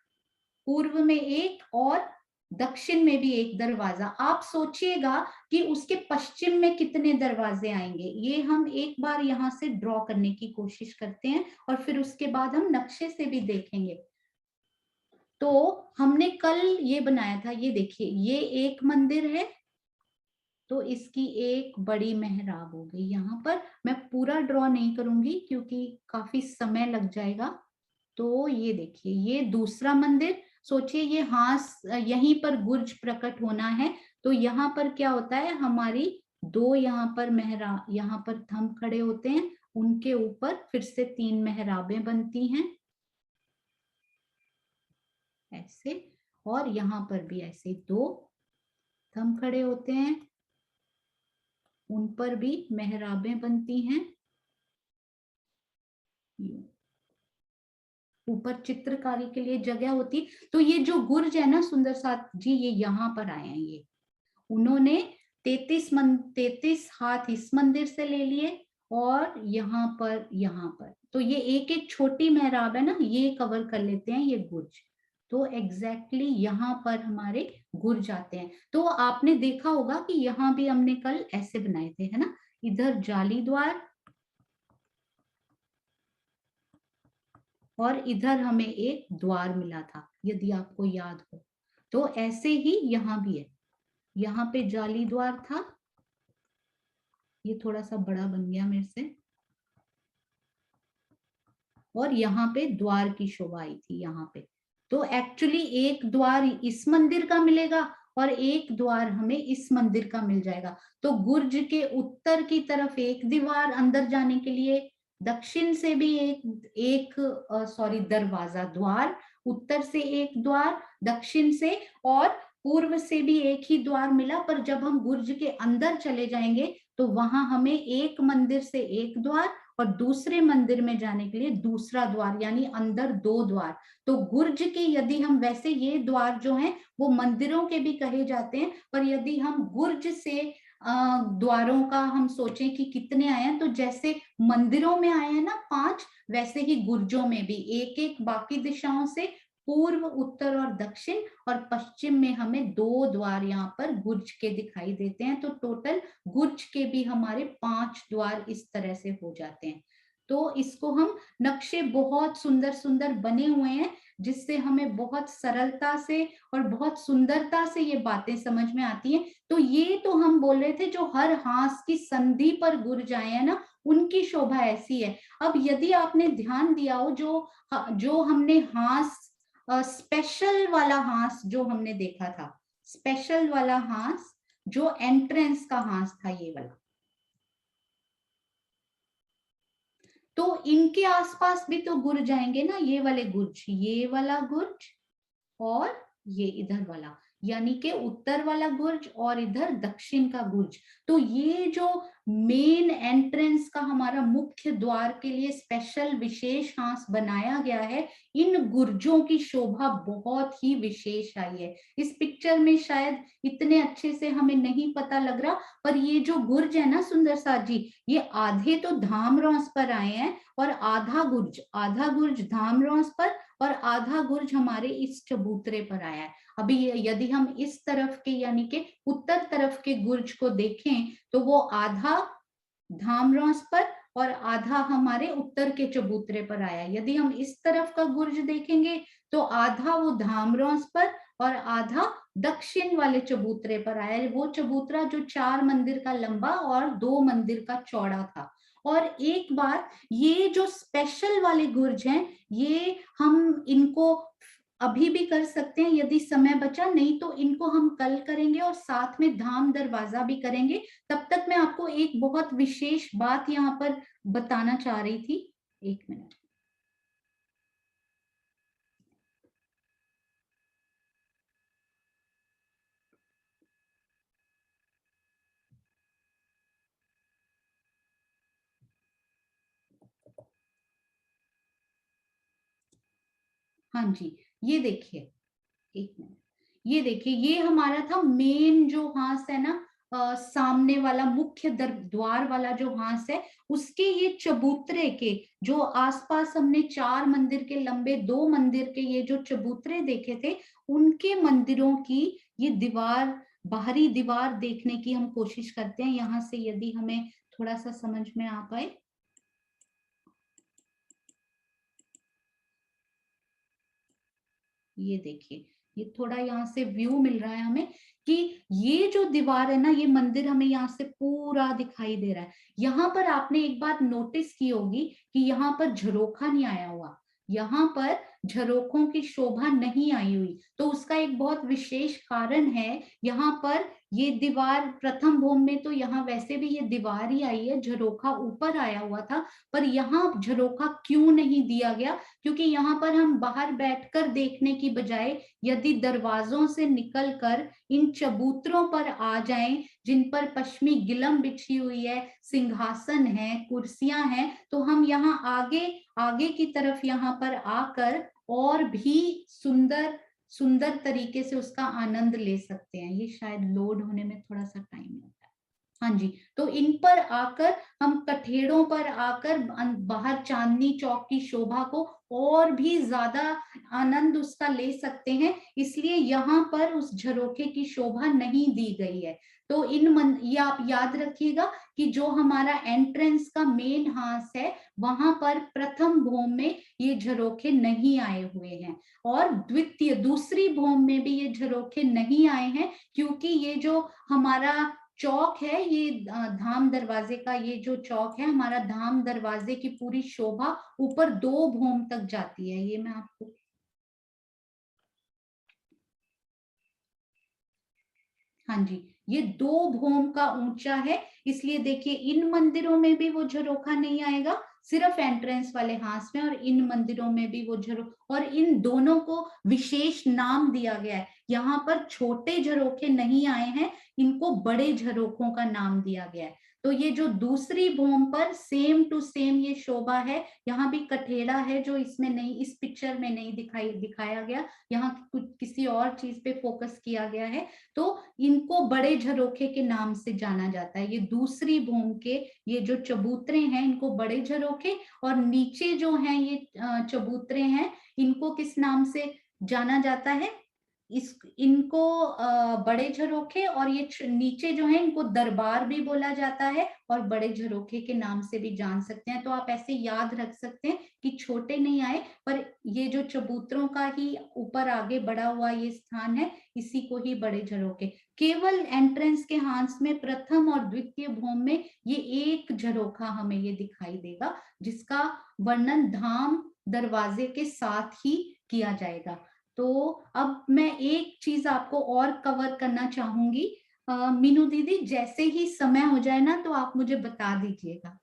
पूर्व में एक और दक्षिण में भी एक दरवाजा। आप सोचिएगा कि उसके पश्चिम में कितने दरवाजे आएंगे। ये हम एक बार यहाँ से ड्रॉ करने की कोशिश करते हैं और फिर उसके बाद हम नक्शे से भी देखेंगे। तो हमने कल ये बनाया था, ये देखिए, ये एक मंदिर है, तो इसकी एक बड़ी मेहराब हो गई। यहाँ पर मैं पूरा ड्रॉ नहीं करूंगी क्योंकि काफी समय लग जाएगा। तो ये देखिए, ये दूसरा मंदिर, सोचिए ये हास, यहीं पर गुर्ज प्रकट होना है। तो यहाँ पर क्या होता है, हमारी दो यहाँ पर यहाँ पर थंब खड़े होते हैं, उनके ऊपर फिर से 3 मेहराबें बनती हैं ऐसे, और यहाँ पर भी ऐसे 2 थंब खड़े होते हैं, उन पर भी मेहराबें बनती हैं। ऊपर चित्रकारी के लिए जगह होती। तो ये जो गुर्ज है ना सुंदर साथ जी, ये यहाँ पर आए हैं। ये उन्होंने 33 हाथ इस मंदिर से ले लिए और यहाँ पर तो ये एक एक छोटी मेहराब है ना, ये कवर कर लेते हैं ये गुर्ज। तो एग्जैक्टली यहाँ पर हमारे गुर्ज आते हैं। तो आपने देखा होगा कि यहाँ भी हमने कल ऐसे बनाए थे, है ना, इधर जाली द्वार और इधर हमें एक द्वार मिला था, यदि आपको याद हो। तो ऐसे ही यहाँ भी है, यहाँ पे जाली द्वार था, ये थोड़ा सा बड़ा बन गया मेरे से, और यहाँ पे द्वार की शोभा आई थी यहाँ पे। तो एक्चुअली एक द्वार इस मंदिर का मिलेगा और एक द्वार हमें इस मंदिर का मिल जाएगा। तो गुर्ज के उत्तर की तरफ एक दीवार अंदर जाने के लिए, दक्षिण से भी एक सॉरी दरवाजा, द्वार, उत्तर से एक द्वार, दक्षिण से और पूर्व से भी एक ही द्वार मिला। पर जब हम गुर्ज के अंदर चले जाएंगे तो वहां हमें एक मंदिर से एक द्वार और दूसरे मंदिर में जाने के लिए दूसरा द्वार, यानी अंदर 2 द्वार। तो गुर्ज के यदि हम, वैसे ये द्वार जो हैं वो मंदिरों के भी कहे जाते हैं, पर यदि हम गुर्ज से द्वारों का हम सोचें कि कितने आए हैं, तो जैसे मंदिरों में आए हैं ना 5, वैसे ही गुर्जों में भी एक एक बाकी दिशाओं से, पूर्व, उत्तर और दक्षिण और पश्चिम में हमें 2 द्वार यहाँ पर गुर्ज के दिखाई देते हैं। तो टोटल गुर्ज के भी हमारे 5 द्वार इस तरह से हो जाते हैं। तो इसको हम, नक्शे बहुत सुंदर सुंदर बने हुए हैं जिससे हमें बहुत सरलता से और बहुत सुंदरता से ये बातें समझ में आती हैं। तो ये तो हम बोल रहे थे जो हर हास की संधि पर गुर्ज आए हैं ना, उनकी शोभा ऐसी है। अब यदि आपने ध्यान दिया हो, जो हमने हास, स्पेशल वाला हास जो हमने देखा था, स्पेशल वाला हास जो एंट्रेंस का हास था, ये वाला, तो इनके आसपास भी तो गुर्ज आएंगे ना, ये वाले गुर्ज, ये वाला गुर्ज और ये इधर वाला, यानी कि उत्तर वाला गुर्ज और इधर दक्षिण का गुर्ज। तो ये जो मेन एंट्रेंस का हमारा मुख्य द्वार के लिए स्पेशल विशेष हांस बनाया गया है, इन गुर्जों की शोभा बहुत ही विशेष आई है। इस पिक्चर में शायद इतने अच्छे से हमें नहीं पता लग रहा, पर ये जो गुर्ज है ना सुंदर साथ जी, ये आधे तो धामरौस पर आए हैं और आधा गुर्ज धामरौस पर और आधा गुर्ज हमारे इस चबूतरे पर आया है। अभी यदि हम इस तरफ के, यानी कि उत्तर तरफ के गुर्ज को देखें तो वो आधा धामरौस पर और आधा हमारे उत्तर के चबूतरे पर आया। यदि हम इस तरफ का गुर्ज देखेंगे तो आधा वो धामरोस पर और आधा दक्षिण वाले चबूतरे पर आया। वो चबूतरा जो 4 मंदिर का लंबा और 2 मंदिर का चौड़ा था। और एक बात, ये जो स्पेशल वाले गुर्ज हैं, ये हम इनको अभी भी कर सकते हैं यदि समय बचा, नहीं तो इनको हम कल करेंगे और साथ में धाम दरवाजा भी करेंगे। तब तक मैं आपको एक बहुत विशेष बात यहाँ पर बताना चाह रही थी। 1 मिनट। हाँ जी, ये देखिए, 1 मिनट। ये देखिए, ये हमारा था मेन जो हांस है ना, सामने वाला मुख्य द्वार वाला जो हांस है, उसके ये चबूतरे के जो आसपास हमने 4 मंदिर के लंबे, 2 मंदिर के ये जो चबूतरे देखे थे, उनके मंदिरों की ये दीवार, बाहरी दीवार देखने की हम कोशिश करते हैं। यहाँ से यदि हमें थोड़ा सा समझ में आ पाए, ये देखिए, ये थोड़ा यहाँ से व्यू मिल रहा है हमें कि ये जो दीवार है ना, ये मंदिर हमें यहाँ से पूरा दिखाई दे रहा है। यहाँ पर आपने एक बात नोटिस की होगी कि यहाँ पर झरोखा नहीं आया हुआ, यहाँ पर झरोखों की शोभा नहीं आई हुई। तो उसका एक बहुत विशेष कारण है। यहाँ पर ये दीवार प्रथम भोम में तो यहाँ वैसे भी ये दीवार ही आई है, झरोखा ऊपर आया हुआ था, पर यहाँ झरोखा क्यों नहीं दिया गया? क्योंकि यहाँ पर हम बाहर बैठकर देखने की बजाय यदि दरवाजों से निकलकर इन चबूतरों पर आ जाएं, जिन पर पश्चिमी गिलम बिछी हुई है, सिंहासन है, कुर्सियां हैं, तो हम यहाँ आगे आगे की तरफ यहाँ पर आकर और भी सुंदर सुंदर तरीके से उसका आनंद ले सकते हैं। ये शायद लोड होने में थोड़ा सा टाइम लगता है। हाँ जी, तो इन पर आकर हम कठेड़ों पर आकर बाहर चांदनी चौक की शोभा को और भी ज्यादा आनंद उसका ले सकते हैं। इसलिए यहाँ पर उस झरोखे की शोभा नहीं दी गई है। तो ये आप याद रखिएगा कि जो हमारा एंट्रेंस का मेन हांस है, वहां पर प्रथम भोम में ये झरोखे नहीं आए हुए हैं, और दूसरी भोम में भी ये झरोखे नहीं आए हैं, क्योंकि ये जो हमारा चौक है, ये धाम दरवाजे का ये जो चौक है, हमारा धाम दरवाजे की पूरी शोभा ऊपर 2 भोम तक जाती है। ये मैं आपको, हाँ जी, ये 2 भोम का ऊंचा है। इसलिए देखिए, इन मंदिरों में भी वो झरोखा नहीं आएगा, सिर्फ एंट्रेंस वाले हांस में, और इन मंदिरों में भी वो और इन दोनों को विशेष नाम दिया गया है। यहाँ पर छोटे झरोखे नहीं आए हैं, इनको बड़े झरोखों का नाम दिया गया है। तो ये जो दूसरी भोम पर सेम टू सेम ये शोभा है, यहाँ भी कठेड़ा है जो इसमें नहीं, इस पिक्चर में नहीं दिखाया गया, यहाँ कुछ किसी और चीज पे फोकस किया गया है। तो इनको बड़े झरोखे के नाम से जाना जाता है। ये दूसरी भूम के ये जो चबूतरे हैं, इनको बड़े झरोखे, और नीचे जो हैं ये चबूतरे हैं, इनको किस नाम से जाना जाता है? इनको बड़े झरोखे, और ये नीचे जो है इनको दरबार भी बोला जाता है, और बड़े झरोखे के नाम से भी जान सकते हैं। तो आप ऐसे याद रख सकते हैं कि छोटे नहीं आए, पर ये जो चबूतरों का ही ऊपर आगे बढ़ा हुआ ये स्थान है, इसी को ही बड़े झरोखे। केवल एंट्रेंस के हांस में प्रथम और द्वितीय भोम में ये एक झरोखा हमें ये दिखाई देगा, जिसका वर्णन धाम दरवाजे के साथ ही किया जाएगा। तो अब मैं एक चीज आपको और कवर करना चाहूंगी। मीनू दीदी, जैसे ही समय हो जाए ना तो आप मुझे बता दीजिएगा।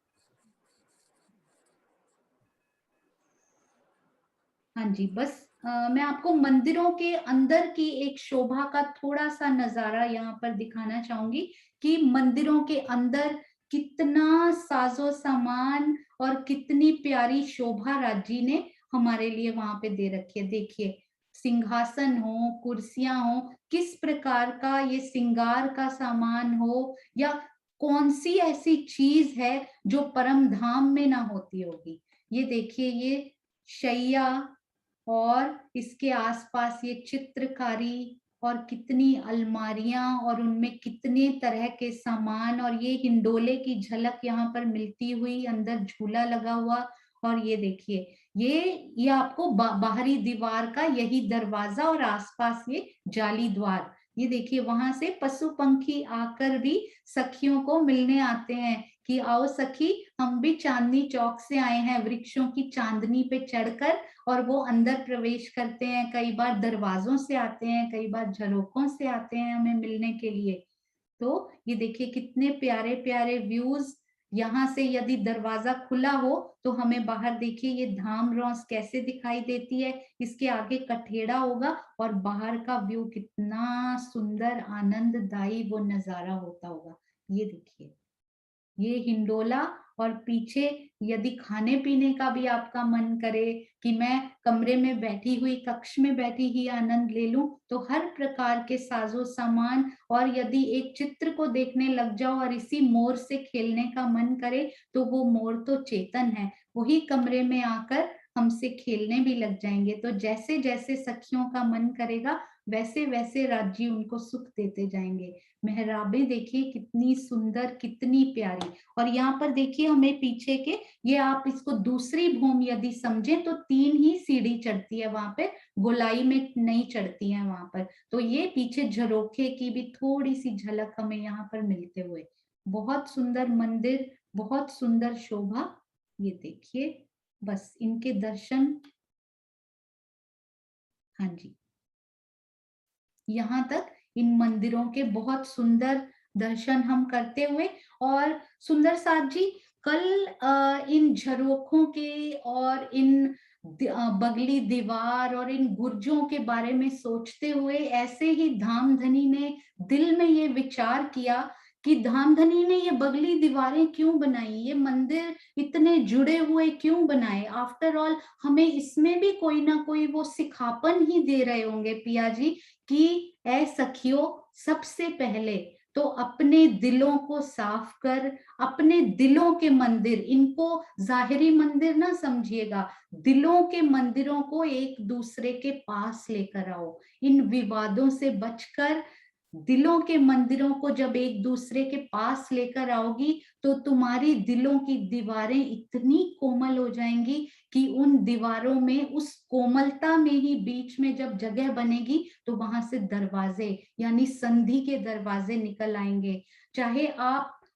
हाँ जी, बस मैं आपको मंदिरों के अंदर की एक शोभा का थोड़ा सा नजारा यहाँ पर दिखाना चाहूंगी कि मंदिरों के अंदर कितना साजो सामान और कितनी प्यारी शोभा राजी ने हमारे लिए वहां पे दे रखी है। देखिए, सिंहासन हो, कुर्सियां हो, किस प्रकार का ये श्रृंगार का सामान हो, या कौन सी ऐसी चीज है जो परम धाम में ना होती होगी। ये देखिए, ये शैया और इसके आसपास ये चित्रकारी और कितनी अलमारियां और उनमें कितने तरह के सामान, और ये हिंडोले की झलक यहाँ पर मिलती हुई, अंदर झूला लगा हुआ। और ये देखिए, ये आपको बाहरी दीवार का यही दरवाजा और आसपास ये जाली द्वार। ये देखिए, वहां से पशु पंखी आकर भी सखियों को मिलने आते हैं कि आओ सखी, हम भी चांदनी चौक से आए हैं, वृक्षों की चांदनी पे चढ़कर। और वो अंदर प्रवेश करते हैं, कई बार दरवाजों से आते हैं, कई बार झरोकों से आते हैं हमें मिलने के लिए। तो ये देखिए कितने प्यारे प्यारे व्यूज। यहाँ से यदि दरवाजा खुला हो तो हमें बाहर देखिए ये धाम रौस कैसे दिखाई देती है, इसके आगे कठेड़ा होगा और बाहर का व्यू कितना सुंदर आनंददायी वो नजारा होता होगा। ये देखिए, ये हिंडोला। और पीछे यदि खाने पीने का भी आपका मन करे कि मैं कमरे में बैठी हुई, कक्ष में बैठी ही आनंद ले लूं, तो हर प्रकार के साजो सामान, और यदि एक चित्र को देखने लग जाओ और इसी मोर से खेलने का मन करे, तो वो मोर तो चेतन है, वही कमरे में आकर हमसे खेलने भी लग जाएंगे। तो जैसे जैसे सखियों का मन करेगा, वैसे वैसे राज्य उनको सुख देते जाएंगे। मेहराबे देखिए कितनी सुंदर, कितनी प्यारी। और यहाँ पर देखिए हमें पीछे के, ये आप इसको दूसरी भूमि यदि समझे तो 3 ही सीढ़ी चढ़ती है वहां पे, गोलाई में नहीं चढ़ती है वहां पर। तो ये पीछे झरोखे की भी थोड़ी सी झलक हमें यहाँ पर मिलते हुए। बहुत सुंदर मंदिर, बहुत सुंदर शोभा। ये देखिए, बस इनके दर्शन, हाँ जी, यहाँ तक इन मंदिरों के बहुत सुंदर दर्शन हम करते हुए। और सुंदर साथ जी, कल इन झरोखों के और इन बगली दीवार और इन गुर्जों के बारे में सोचते हुए ऐसे ही धामधनी ने दिल में ये विचार किया कि धामधनी ने ये बगली दीवारें क्यों बनाई, ये मंदिर इतने जुड़े हुए क्यों बनाए। आफ्टर ऑल हमें इसमें भी कोई ना कोई वो सिखापन ही दे रहे होंगे पिया जी, कि ऐ सखियों, सबसे पहले तो अपने दिलों को साफ कर, अपने दिलों के मंदिर, इनको जाहिरी मंदिर ना समझिएगा, दिलों के मंदिरों को एक दूसरे के पास लेकर आओ। इन विवादों से बचकर दिलों के मंदिरों को जब एक दूसरे के पास लेकर आओगी, तो तुम्हारी दिलों की दीवारें इतनी कोमल हो जाएंगी कि उन दीवारों में, उस कोमलता में ही बीच में जब जगह बनेगी, तो वहां से दरवाजे यानी संधि के दरवाजे निकल आएंगे। चाहे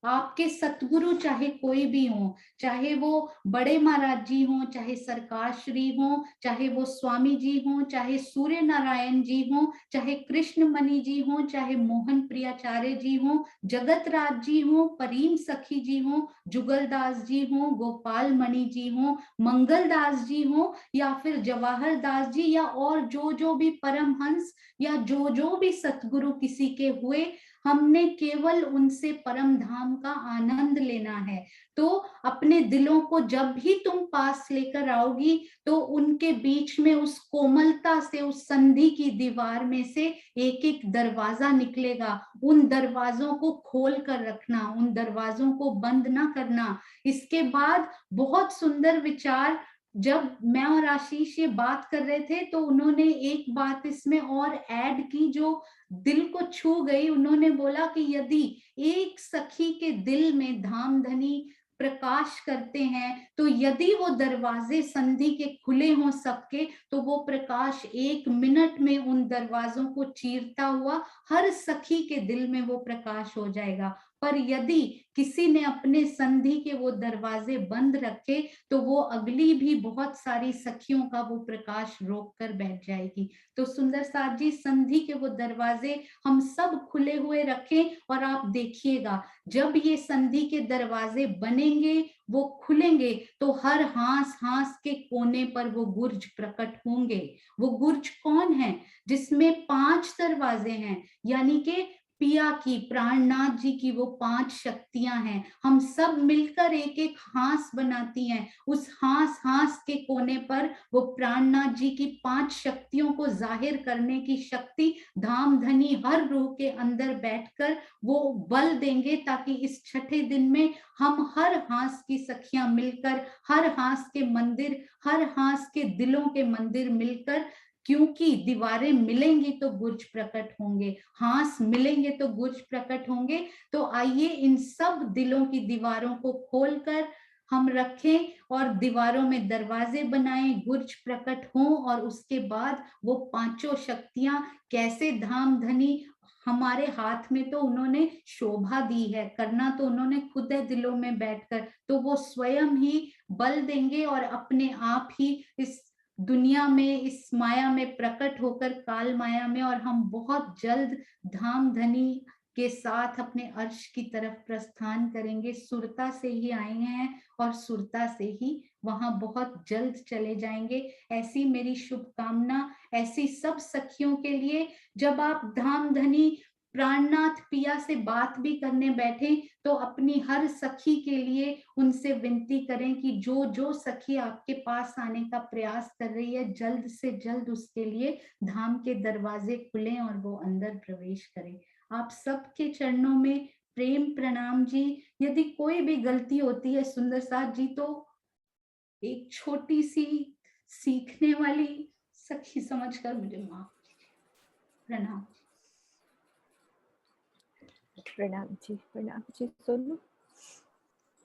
आपके सतगुरु चाहे कोई भी हो, चाहे वो बड़े महाराज जी हो, चाहे सरकार श्री हो, चाहे वो स्वामी जी हो, चाहे सूर्य नारायण जी हो, चाहे कृष्ण मणि जी हो, चाहे मोहन प्रियाचार्य जी हो, जगत राज जी हो, परीम सखी जी हो, जुगलदास जी हो, गोपाल मणि जी हो, मंगलदास जी हो, या फिर जवाहर दास जी, या और जो भी परमहंस या जो भी सतगुरु किसी के हुए, हमने केवल उनसे परम धाम का आनंद लेना है। तो अपने दिलों को जब भी तुम पास लेकर आओगी, तो उनके बीच में उस कोमलता से, उस संधि की दीवार में से एक एक दरवाजा निकलेगा। उन दरवाजों को खोल कर रखना, उन दरवाजों को बंद ना करना। इसके बाद बहुत सुंदर विचार, जब मैं और आशीष ये बात कर रहे थे, तो उन्होंने एक बात इसमें और ऐड की जो दिल को छू गई। उन्होंने बोला कि यदि एक सखी के दिल में धामधनी प्रकाश करते हैं, तो यदि वो दरवाजे संधि के खुले हों सबके, तो वो प्रकाश 1 मिनट में उन दरवाजों को चीरता हुआ हर सखी के दिल में वो प्रकाश हो जाएगा। पर यदि किसी ने अपने संधि के वो दरवाजे बंद रखे, तो वो अगली भी बहुत सारी सखियों का वो प्रकाश रोक कर बैठ जाएगी। तो सुंदर साथ जी, संधि के वो दरवाजे हम सब खुले हुए रखें, और आप देखिएगा जब ये संधि के दरवाजे बनेंगे, वो खुलेंगे, तो हर हांस हांस के कोने पर वो गुर्ज प्रकट होंगे। वो गुर्ज कौन है? जिसमें 5 दरवाजे हैं, यानी के पिया की, प्राणनाथ जी की वो 5 शक्तियां हैं। हम सब मिलकर एक एक हांस बनाती हैं। उस हांस हांस के कोने पर वो प्राणनाथ जी की 5 शक्तियों को जाहिर करने की शक्ति धामधनी हर रूह के अंदर बैठकर वो बल देंगे, ताकि इस छठे दिन में हम हर हांस की सखियां मिलकर, हर हांस के मंदिर, हर हांस के दिलों के मंदिर मिलकर क्योंकि दीवारें मिलेंगी तो गुर्ज प्रकट होंगे, हांस मिलेंगे तो गुर्ज प्रकट होंगे। तो आइए इन सब दिलों की दीवारों को खोलकर हम रखें और दीवारों में दरवाजे बनाएं, गुर्ज प्रकट हों, और उसके बाद वो पांचों शक्तियां कैसे धाम धनी हमारे हाथ में तो उन्होंने शोभा दी है, करना तो उन्होंने खुद है दिलों में बैठकर, तो वो स्वयं ही बल देंगे और अपने आप ही इस दुनिया में, इस माया में प्रकट होकर, काल माया में, और हम बहुत जल्द धाम धनी के साथ अपने अर्श की तरफ प्रस्थान करेंगे। सुरता से ही आए हैं और सुरता से ही वहां बहुत जल्द चले जाएंगे। ऐसी मेरी शुभकामना ऐसी सब सखियों के लिए। जब आप धाम धनी प्राणनाथ पिया से बात भी करने बैठे तो अपनी हर सखी के लिए उनसे विनती करें कि जो जो सखी आपके पास आने का प्रयास कर रही है, जल्द से जल्द उसके लिए धाम के दरवाजे खुलें और वो अंदर प्रवेश करें। आप सबके चरणों में प्रेम प्रणाम जी। यदि कोई भी गलती होती है सुंदर साथ जी तो एक छोटी सी सीखने वाली सखी समझकर मुझे माफ कीजिए। प्रणाम। प्रणाम जी सोनू।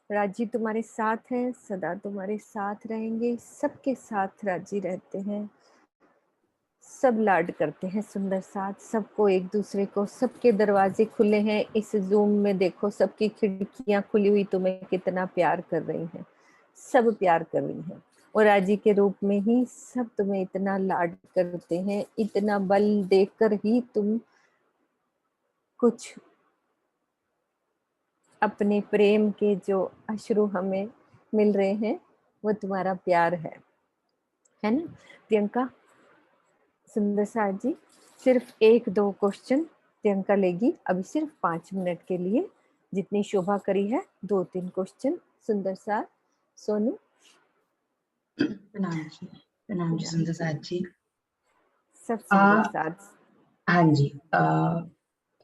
राजी तुम्हारे साथ है, सदा तुम्हारे साथ रहेंगे, सबके साथ राजी रहते हैं, सब लाड करते हैं सुंदर साथ, सबको एक दूसरे को, सबके दरवाजे खुले हैं। इस जूम में देखो सबकी खिड़कियां खुली हुई तुम्हें कितना प्यार कर रही हैं, सब प्यार कर रही हैं, और राजी के रूप में ही सब तुम्हें इतना लाड करते हैं। इतना बल देकर ही तुम कुछ अपने प्रेम के जो अश्रु हमें मिल रहे हैं वो तुम्हारा प्यार है ना प्रियंका। सुंदर साथ जी सिर्फ 1-2 क्वेश्चन प्रियंका लेगी अभी, सिर्फ 5 मिनट के लिए, जितनी शोभा करी है 2-3 क्वेश्चन। सुंदर साथ सोनू। प्रणाम जी सुंदर साथ जी। सब सुंदर साथ। हाँ जी।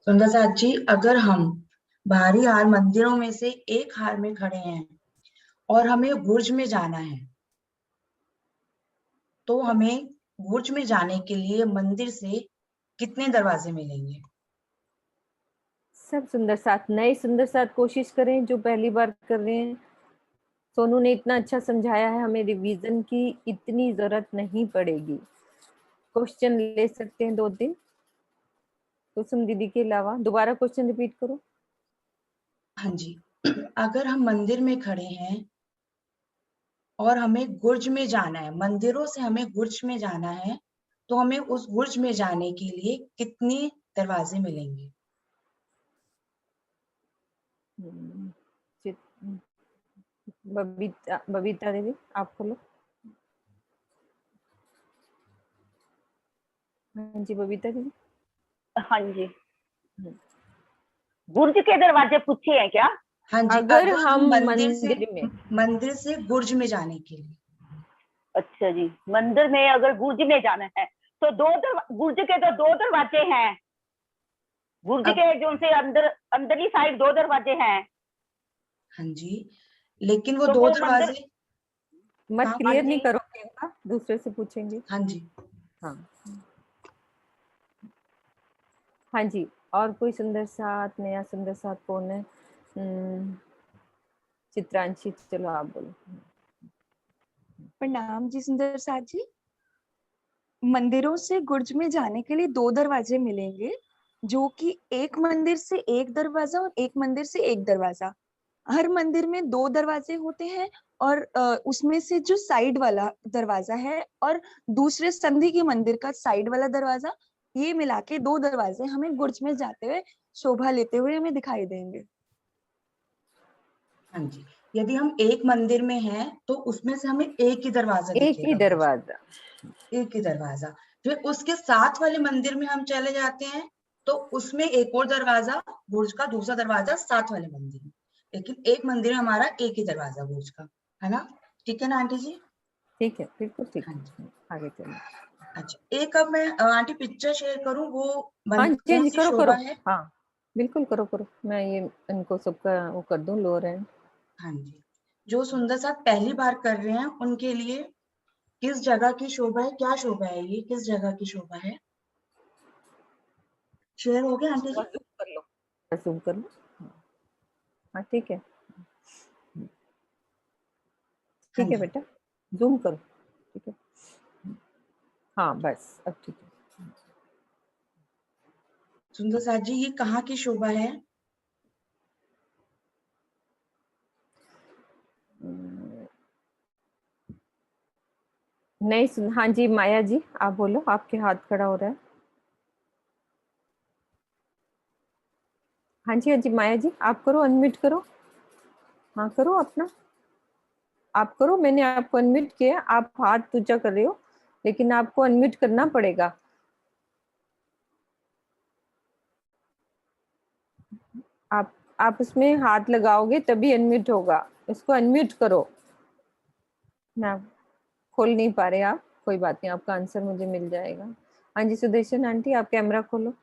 सुंदर साथ जी, अगर हम बाहरी हार मंदिरों में से एक हार में खड़े हैं और हमें बुर्ज में जाना है, तो हमें बुर्ज में जाने के लिए मंदिर से कितने दरवाजे मिलेंगे? सब सुंदर साथ, नए सुंदर साथ कोशिश करें जो पहली बार कर रहे हैं। सोनू ने इतना अच्छा समझाया है, हमें रिवीजन की इतनी जरूरत नहीं पड़ेगी। क्वेश्चन ले सकते हैं 2 दिन। कुसुम दीदी के अलावा दोबारा क्वेश्चन रिपीट करो। हाँ जी। अगर हम मंदिर में खड़े हैं और हमें गुर्ज में जाना है, मंदिरों से हमें गुर्ज में जाना है, तो हमें उस गुर्ज में जाने के लिए कितने दरवाजे मिलेंगे? बबीता देवी आप खोलो। हाँ जी बबीता दीदी। हाँ जी, गुर्ज के दरवाजे पूछे हैं क्या? हाँ जी, अगर हम मंदिर से गुर्ज में जाने के लिए। अच्छा जी, मंदिर में अगर गुर्ज में जाना है तो गुर्ज के तो 2 दरवाजे हैं। गुर्ज के जो से अंदरली साइड 2 दरवाजे हैं। हाँ जी, लेकिन वो तो 2 दरवाजे मत क्लियर नहीं करोगे का, दूसरे से पूछेंगे। हाँ जी। हाँ जी, और कोई सुंदर साथ, नया सुंदर साथ कौन है? चित्रांशी, चलो आप बोलो। प्रणाम जी सुंदर साथ जी। मंदिरों से गुर्ज में जाने के लिए 2 दरवाजे मिलेंगे, जो कि एक मंदिर से एक दरवाजा और एक मंदिर से एक दरवाजा। हर मंदिर में 2 दरवाजे होते हैं और उसमें से जो साइड वाला दरवाजा है और दूसरे संधि के मंदिर का साइड वाला दरवाजा, ये मिला के 2 दरवाजे हमें गुर्ज में जाते हुए शोभा लेते हुए हमें दिखाई देंगे। हाँ जी, यदि हम एक मंदिर में हैं तो उसमें से हमें एक ही दरवाजा दिखेगा। एक ही दरवाजा। फिर उसके साथ वाले मंदिर में हम चले जाते हैं तो उसमें एक और दरवाजा, बुर्ज का दूसरा दरवाजा साथ वाले मंदिर में, लेकिन एक मंदिर हमारा एक ही दरवाजा बुर्ज का, है ना? ठीक है ना आंटी जी? ठीक है, बिल्कुल ठीक है। हाँ जी, आगे चलो। अच्छा, एक अब मैं आंटी पिक्चर शेयर करूं, वो हाँ जी करो है? हाँ बिल्कुल करो। मैं ये इनको सबका वो कर दूं, लोअर एंड। हाँ जी, जो सुंदर साथ पहली बार कर रहे हैं उनके लिए किस जगह की शोभा है, क्या शोभा है, ये किस जगह की शोभा है? शेयर हो गया आंटी जी? जूम कर लो, जूम कर लो। हाँ ठीक है, ठीक है बेटा, जूम करो, ठीक है। हाँ बस अब ठीक है। सुंदर साथ जी, ये कहाँ की शोभा है? नहीं सुन, हाँ जी माया जी आप बोलो, आपके हाथ खड़ा हो रहा है। हाँ जी माया जी आप करो, अनम्यूट करो। हाँ करो अपना, आप करो, मैंने आपको अनम्यूट किया, आप हाथ ऊंचा कर रहे हो लेकिन आपको अनम्यूट करना पड़ेगा। आप उसमें हाथ लगाओगे तभी अनम्यूट होगा, इसको अनम्यूट करो। ना खोल नहीं पा रहे आप, कोई बात नहीं, आपका आंसर मुझे मिल जाएगा। हाँ जी सुदर्शन आंटी आप कैमरा खोलो,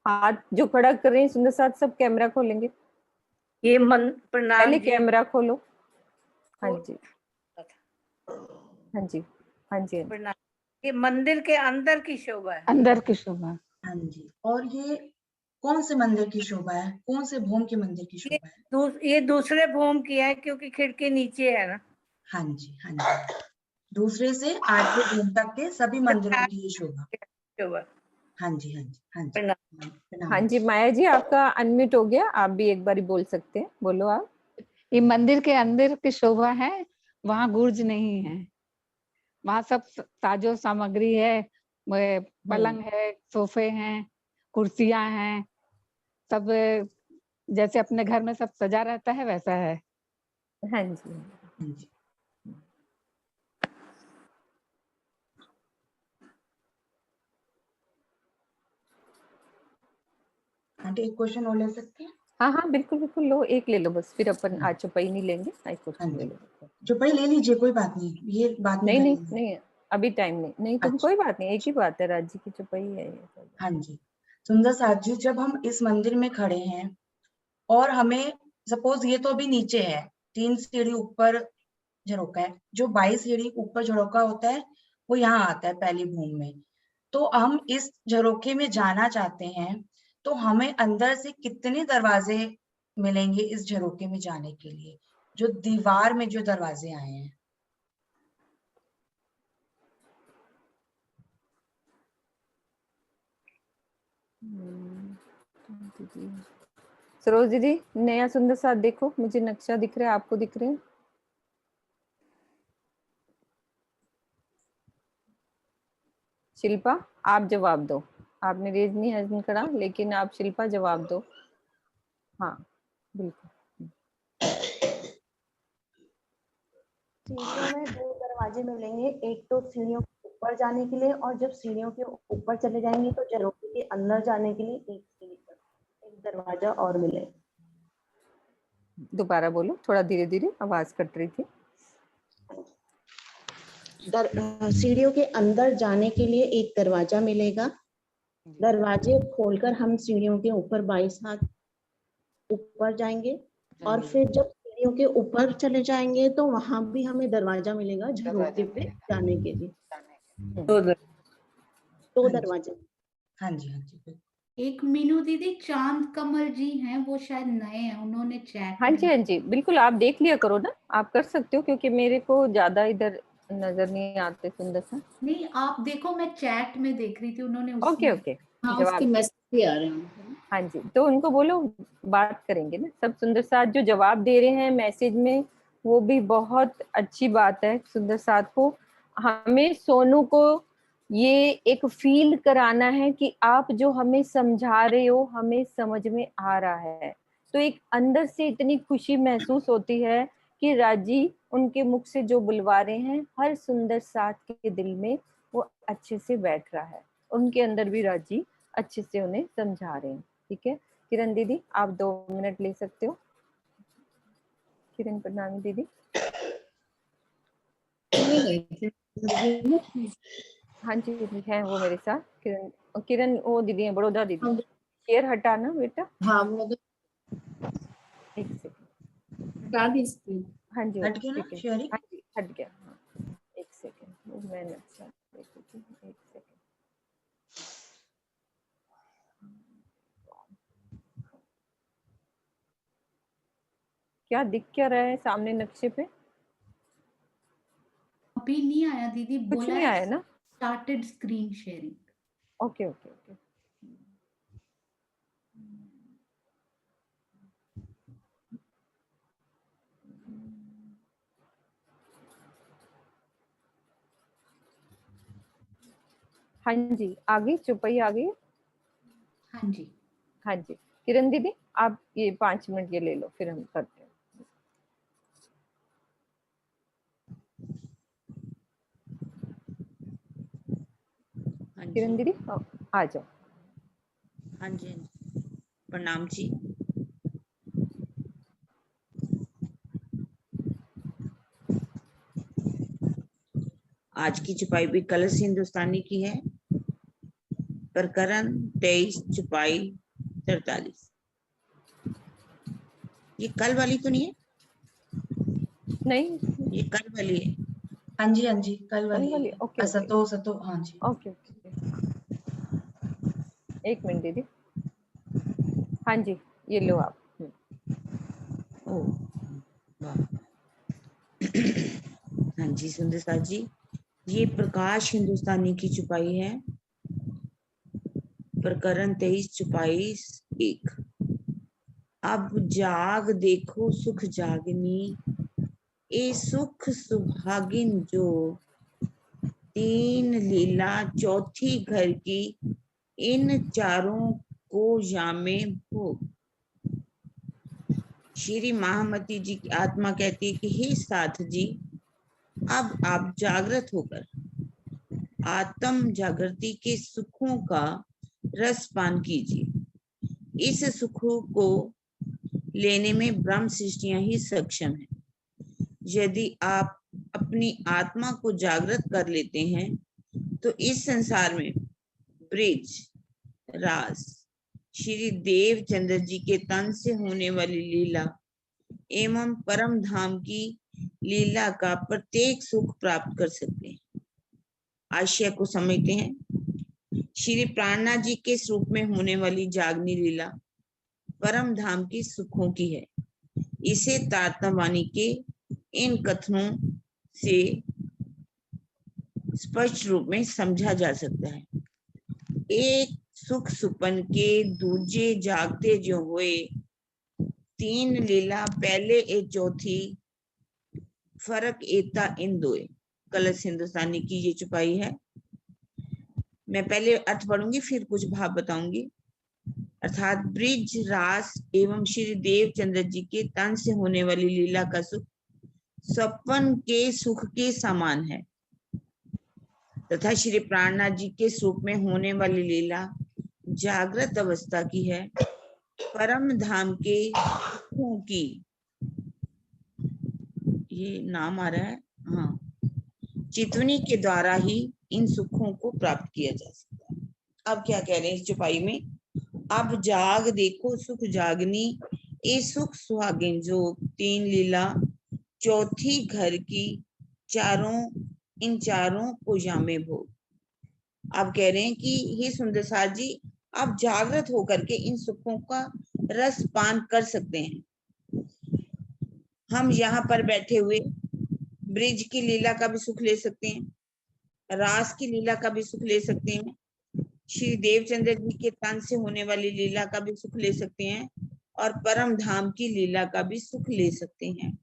हाथ जो खड़ा कर रहे हैं सुंदर साथ सब कैमरा खोलेंगे। ये मन प्रणाम पहले जी। कैमरा खोलो। हाँ जी हाँ जी हाँ जी प्रणाम। ये मंदिर के अंदर की शोभा है। अंदर की शोभा। हाँ जी, और ये कौन से मंदिर की शोभा है, कौन से भूम के मंदिर की शोभा है? ये दूसरे भूम की है क्योंकि खिड़की नीचे है ना। हाँ जी हाँ जी, दूसरे से 8वें भूम तक के सभी मंदिरों की ये शोभा। शोभा। हाँ जी हाँ जी हाँ जी, प्रणाम। प्रणाम। हाँ जी माया जी आपका अनम्यूट हो गया, आप भी एक बार बोल सकते हैं, बोलो आप। ये मंदिर के अंदर की शोभा है, वहाँ गुर्ज नहीं है, वहाँ सब साजो सामग्री है, पलंग है, सोफे हैं, कुर्सियां हैं, सब जैसे अपने घर में सब सजा रहता है वैसा है। हाँ जी हाँ जी, आंटी एक क्वेश्चन और ले सकते हैं? हाँ हाँ बिल्कुल बिल्कुल, लो एक ले लो बस, फिर अपन आज चौपाई नहीं लेंगे, एक क्वेश्चन ले लो। चौपाई ले लीजिए, कोई बात नहीं, ये बात नहीं नहीं नहीं अभी टाइम नहीं, नहीं तुम अच्छा। कोई बात नहीं, एक ही बात है, राज्य की चौपाई है ये। हाँ जी, सुंदर साथ जी, जब हम इस मंदिर में खड़े हैं और हमें सपोज ये तो अभी नीचे है, 3 सीढ़ी ऊपर झरोका है, जो 22 सीढ़ी ऊपर झरोका होता है वो यहाँ आता है पहली भूमि में। तो हम इस झरोखे में जाना चाहते हैं, तो हमें अंदर से कितने दरवाजे मिलेंगे इस झरोखे में जाने के लिए, जो दीवार में जो दरवाजे आए हैं? सरोज दीदी नया सुंदर साथ देखो, मुझे नक्शा दिख रहा है, आपको दिख रहे हैं? शिल्पा आप जवाब दो, आपने रेज नहीं हैंड करा, लेकिन आप शिल्पा जवाब दो। हाँ बिल्कुल। सीढ़ियों में 2 दरवाजे मिलेंगे, एक तो सीढ़ियों के ऊपर जाने के लिए, और जब सीढ़ियों के ऊपर चले जाएंगे तो झरोखे के अंदर जाने के लिए एक दरवाजा और मिलेगा। दोबारा बोलो, थोड़ा धीरे धीरे, आवाज कट रही थी। सीढ़ियों के अंदर जाने के लिए एक दरवाजा मिलेगा, दरवाजे खोलकर हम सीढ़ियों के ऊपर 22 हाथ ऊपर जाएंगे, और फिर जब सीढ़ियों के ऊपर चले जाएंगे तो वहां भी हमें दरवाजा मिलेगा झरोखे पे जाने के लिए। 2 दरवाजे। हाँ जी हाँ जी। एक मीनू दीदी, चांद कमल जी हैं, वो शायद नए हैं, उन्होंने चैट हाँ जी बिल्कुल, आप देख लिया करो ना, आप कर सकते हो, क्योंकि मेरे को ज्यादा इधर नजर नहीं आते सुंदर सा। नहीं आप देखो, मैं चैट में देख रही थी, उन्होंने ओके ओके, हाँ उसके मैसेज भी आ रहे हैं। हाँ जी, तो उनको बोलो बात करेंगे ना सब। सुंदर साथ जो जवाब दे रहे हैं मैसेज में, वो भी बहुत अच्छी बात है सुंदर साथ को। हमें सोनू को ये एक फील कराना है कि आप जो हमें समझा रहे हो हमें समझ में आ रहा है, तो एक अंदर से इतनी खुशी महसूस होती है कि राजी उनके मुख से जो बुलवा रहे हैं हर सुंदर साथ के दिल में वो अच्छे से बैठ रहा है, उनके अंदर भी राजी अच्छे से उन्हें समझा रहे हैं। ठीक है किरण दीदी, आप 2 मिनट ले सकते हो। किरण प्रणामी दीदी। हाँ जी दीदी है वो मेरे साथ, किरण किरण वो दीदी है, बड़ौदा दीदी। शेयर हटाना बेटा। हाँ एक सेकंड। हटा दी स्क्रीन। हाँ जी हट गया ना ठीक है, शेयरिंग? हाँ जी हट गया। हाँ। मैंने अच्छा एक सेकंड। क्या दिख क्या रहा है सामने नक्शे पे? अभी नहीं आया दीदी, कुछ बोला नहीं है आया ना? Started screen sharing. Okay okay okay. हाँ जी, आगे चुपई आ गई। हाँ जी हाँ जी किरण दीदी, आप ये 5 मिनट ये ले लो, फिर हम करते हैं। हाँ किरण जी, दीदी आ जाओ। हाँ जी, प्रणाम जी। आज की छुपाई भी कलश हिंदुस्तानी की है। प्रकरण 23, छुपाई 43। ये कल वाली तो नहीं है? नहीं, ये कल वाली है। हाँ जी, हाँ जी, कल वाली है। ओके ओके असतो सतो, हाँ जी। Okay okay. एक मिनट दीदी। हाँ जी ये लो आप। ओ वाह। हाँ जी सुंदर साथ जी, ये प्रकाश हिंदुस्तानी की छुपाई है। प्रकरण 23, छुपाई 1। अब जाग देखो सुख जागनी, ए सुख सुहागिन जो, 3 लीला चौथी घर की, इन चारों को यामे भोग। श्री महामती जी की आत्मा कहती है कि हे साथ जी, अब आप जागृत होकर आत्म जागृति के सुखों का रसपान कीजिए। इस सुखों को लेने में ब्रह्म सृष्टियां ही सक्षम है। यदि आप अपनी आत्मा को जागृत कर लेते हैं तो इस संसार में ब्रिज रास श्री देवचंद्र जी के तन से होने वाली लीला एवं परम धाम की लीला का प्रत्येक सुख प्राप्त कर सकते हैं। आशय को समझते हैं। श्री प्राणनाथ जी के स्वरूप में होने वाली जागनी लीला परम धाम की सुखों की है। इसे तारतम्यवाणी के इन कथनों से स्पष्ट रूप में समझा जा सकता है। एक सुख सुपन के दूजे जागते जो हुए, 3 लीला पहले ए चौथी, फर्क एता इन दोए। कलश हिंदुस्तानी की ये छुपाई है। मैं पहले अर्थ पढ़ूंगी फिर कुछ भाव बताऊंगी। अर्थात ब्रिज रास एवं श्री देवचंद्र जी के तन से होने वाली लीला का सुख सपन के सुख के समान है, तथा श्री प्राणनाथ जी के स्वरूप में होने वाली लीला जागृत अवस्था की है। परम धाम के सुखों की, ये नाम आ रहा है, हाँ, चितवनी के द्वारा ही इन सुखों को प्राप्त किया जा सकता है। अब क्या कह रहे हैं इस छुपाई में? अब जाग देखो सुख जागनी, ए सुख सुहागिन जो, 3 लीला चौथी घर की, इन चारों को यामे भोग। अब कह रहे हैं कि हे सुंदर साथ जी, आप जागृत होकर के इन सुखों का रस पान कर सकते हैं। हम यहाँ पर बैठे हुए ब्रिज की लीला का भी सुख ले सकते हैं, रास की लीला का भी सुख ले सकते हैं, श्री देवचंद्र जी के तन से होने वाली लीला का भी सुख ले सकते हैं, और परम धाम की लीला का भी सुख ले सकते हैं।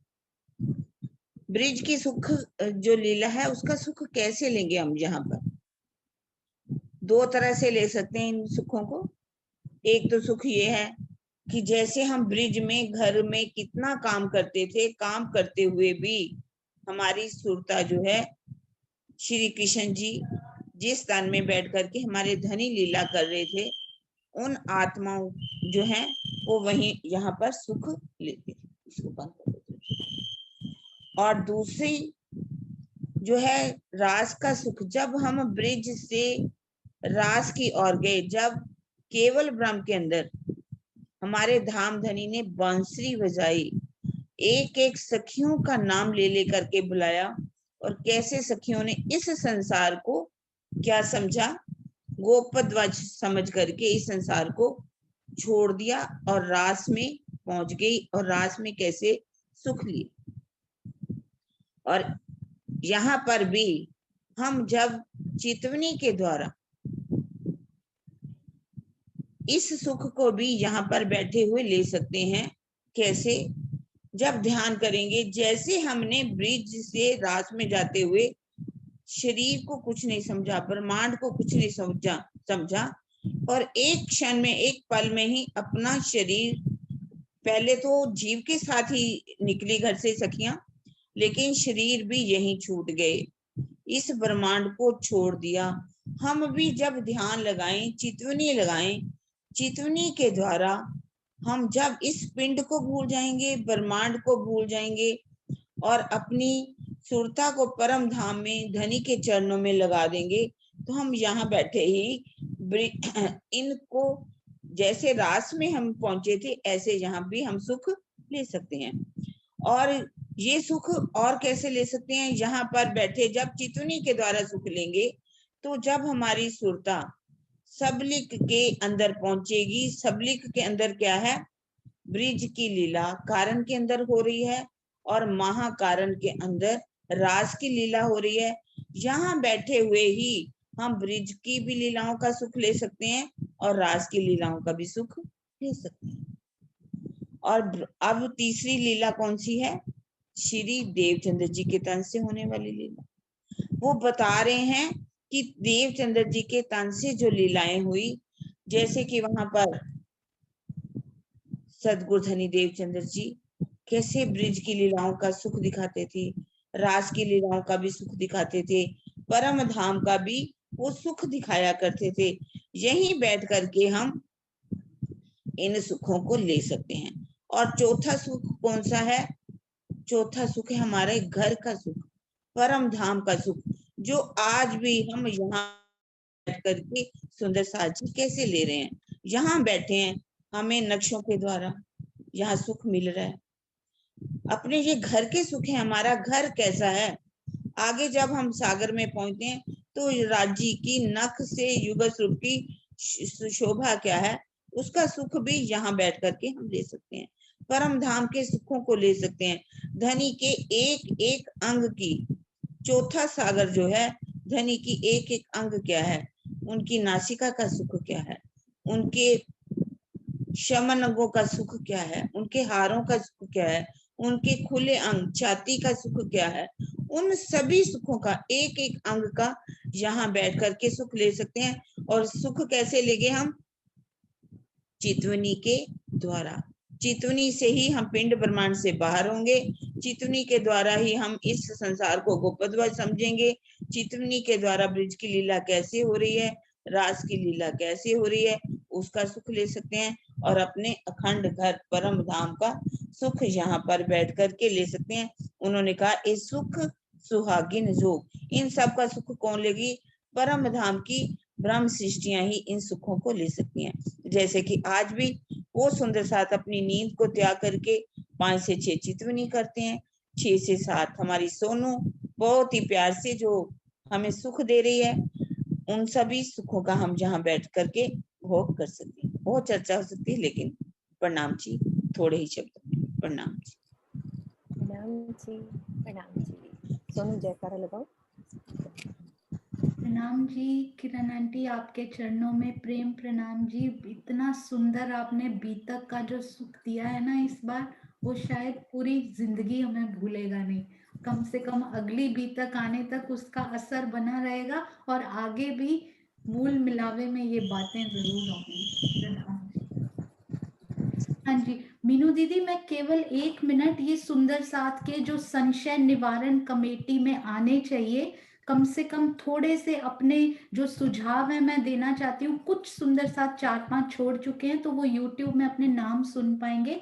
ब्रिज की सुख जो लीला है उसका सुख कैसे लेंगे हम? यहाँ पर 2 तरह से ले सकते हैं इन सुखों को। एक तो सुख ये है कि जैसे हम ब्रिज में घर में कितना काम करते थे, काम करते हुए भी हमारी सुरता जो है, श्री कृष्ण जी जिस स्थान में बैठ करके हमारे धनी लीला कर रहे थे, उन आत्माओं जो हैं वो वहीं यहाँ पर सुख लेते थे। इसको बंद कर देते। और दूसरी जो है रास का सुख, जब हम ब्रिज से रास की ओर गए, जब केवल ब्रह्म के अंदर हमारे धाम धनी ने बांसुरी बजाई, एक एक सखियों का नाम ले ले करके बुलाया, और कैसे सखियों ने इस संसार को क्या समझा, गोपध्वज समझ करके इस संसार को छोड़ दिया और रास में पहुंच गई और रास में कैसे सुख लिए। और यहाँ पर भी हम जब चितवनी के द्वारा इस सुख को भी यहाँ पर बैठे हुए ले सकते हैं। कैसे? जब ध्यान करेंगे, जैसे हमने ब्रिज से रास में जाते हुए शरीर को कुछ नहीं समझा, ब्रह्मांड को कुछ नहीं समझा और एक क्षण में, एक पल में ही अपना शरीर, पहले तो जीव के साथ ही निकली घर से सखियां, लेकिन शरीर भी यहीं छूट गए, इस ब्रह्मांड को छोड़ दिया। हम भी जब ध्यान लगाएं, चितवनी लगाएं, चितवनी के द्वारा हम जब इस पिंड को भूल जाएंगे, ब्रह्मांड को भूल जाएंगे और अपनी सुरता को परम धाम में धनी के चरणों में लगा देंगे, तो हम यहाँ बैठे ही इनको, जैसे रास में हम पहुंचे थे, ऐसे यहाँ भी हम सुख ले सकते हैं। और ये सुख और कैसे ले सकते हैं? यहाँ पर बैठे जब चितवनी के द्वारा सुख लेंगे, तो जब हमारी सुरता सबलिक के अंदर पहुंचेगी, सबलिक के अंदर क्या है? ब्रिज की लीला कारण के अंदर हो रही है और महाकारण के अंदर रास की लीला हो रही है। यहाँ बैठे हुए ही हम ब्रिज की भी लीलाओं का सुख ले सकते हैं और रास की लीलाओं का भी सुख ले सकते हैं। और अब तीसरी लीला कौन सी है? श्री देवचंद्र जी के तन से होने वाली लीला। वो बता रहे हैं कि देवचंद्र जी के तन से जो लीलाएं हुई, जैसे कि वहां पर सदगुरु धनी देवचंद्र जी कैसे ब्रिज की लीलाओं का सुख दिखाते थे, रास की लीलाओं का भी सुख दिखाते थे, परम धाम का भी वो सुख दिखाया करते थे। यहीं बैठ करके हम इन सुखों को ले सकते हैं। और चौथा सुख कौन सा है? चौथा सुख है हमारे घर का सुख, परम धाम का सुख, जो आज भी हम यहाँ बैठ करके सुंदर साजी कैसे ले रहे हैं। यहाँ बैठे हैं, हमें नक्शों के द्वारा यहाँ सुख मिल रहा है। अपने ये घर के सुख है। हमारा घर कैसा है? आगे जब हम सागर में पहुंचते हैं तो राज्य की नख से युग स्वरूप की शोभा क्या है, उसका सुख भी यहाँ बैठ करके हम ले सकते हैं। परम धाम के सुखों को ले सकते हैं। धनी के एक एक अंग की, चौथा सागर जो है, धनी की एक एक अंग क्या है, उनकी नासिका का सुख क्या है, उनके शमन अंगों का सुख क्या है, उनके हारों का सुख क्या है, उनके खुले अंग छाती का सुख क्या है, उन सभी सुखों का एक एक अंग का यहाँ बैठ करके सुख ले सकते हैं। और सुख कैसे लेंगे हम? चितवनी के द्वारा। चितवनी से ही हम पिंड ब्रह्मांड से बाहर होंगे, चितवनी के द्वारा ही हम इस संसार को गोपध्वज समझेंगे, चितवनी के द्वारा ब्रिज की लीला कैसे हो रही है, रास की लीला कैसे हो रही है, उसका सुख ले सकते हैं और अपने अखंड घर परम धाम का सुख यहाँ पर बैठ करके ले सकते हैं। उन्होंने कहा इस सुख सुहागिन जोग, इन सब का सुख कौन लेगी? परम धाम की ब्रह्म सृष्टियां ही इन सुखों को ले सकती हैं। जैसे कि आज भी वो सुंदर साथ अपनी नींद को त्याग करके 5 से 6 चितवनी करते हैं, 6 से 7 हमारी सोनू बहुत ही प्यार से जो हमें सुख दे रही है, उन सभी सुखों का हम जहाँ बैठ करके भोग कर सकते हैं। बहुत चर्चा हो सकती है, लेकिन प्रणाम जी, थोड़े ही शब्द। प्रणाम जी। प्रणाम जी, प्रणाम जी। सोनू जयकारा लगाओ। प्रणाम जी किरण आंटी, आपके चरणों में प्रेम प्रणाम जी। इतना सुंदर आपने बीतक का जो सुख दिया है ना इस बार, वो शायद पूरी जिंदगी हमें भूलेगा नहीं। कम से कम अगली बीतक आने तक उसका असर बना रहेगा और आगे भी मूल मिलावे में ये बातें जरूर होंगी। प्रणाम जी। हाँ जी मीनू दीदी, मैं केवल 1 मिनट, ये सुंदर साथ के जो संशय निवारण कमेटी में आने चाहिए, कम से कम थोड़े से अपने जो सुझाव है मैं देना चाहती हूँ। कुछ सुंदर साथ 4-5 छोड़ चुके हैं, तो वो YouTube में अपने नाम सुन पाएंगे।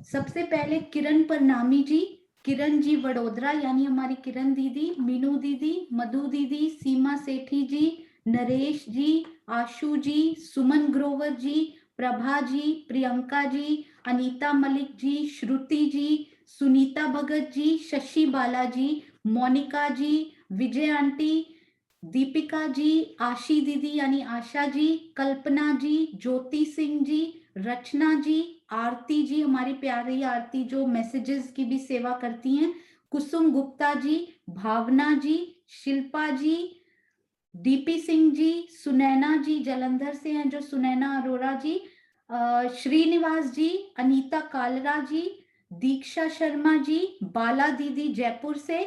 सबसे पहले किरण परनामी जी, किरण जी वडोदरा, यानी हमारी किरण दीदी, मीनू दीदी, मधु दीदी, सीमा सेठी जी, नरेश जी, आशु जी, सुमन ग्रोवर जी, प्रभा जी, प्रियंका जी, अनीता मलिक जी, श्रुति जी, सुनीता भगत जी, शशि बाला जी, मोनिका जी, विजय आंटी, दीपिका जी, आशी दीदी यानी आशा जी, कल्पना जी, ज्योति सिंह जी, रचना जी, आरती जी, हमारी प्यारी आरती जो मैसेजेस की भी सेवा करती हैं, कुसुम गुप्ता जी, भावना जी, शिल्पा जी, डीपी सिंह जी, सुनैना जी जलंधर से हैं जो सुनैना अरोरा जी, श्रीनिवास जी, अनीता कालरा जी, दीक्षा शर्मा जी, बाला दीदी जयपुर से,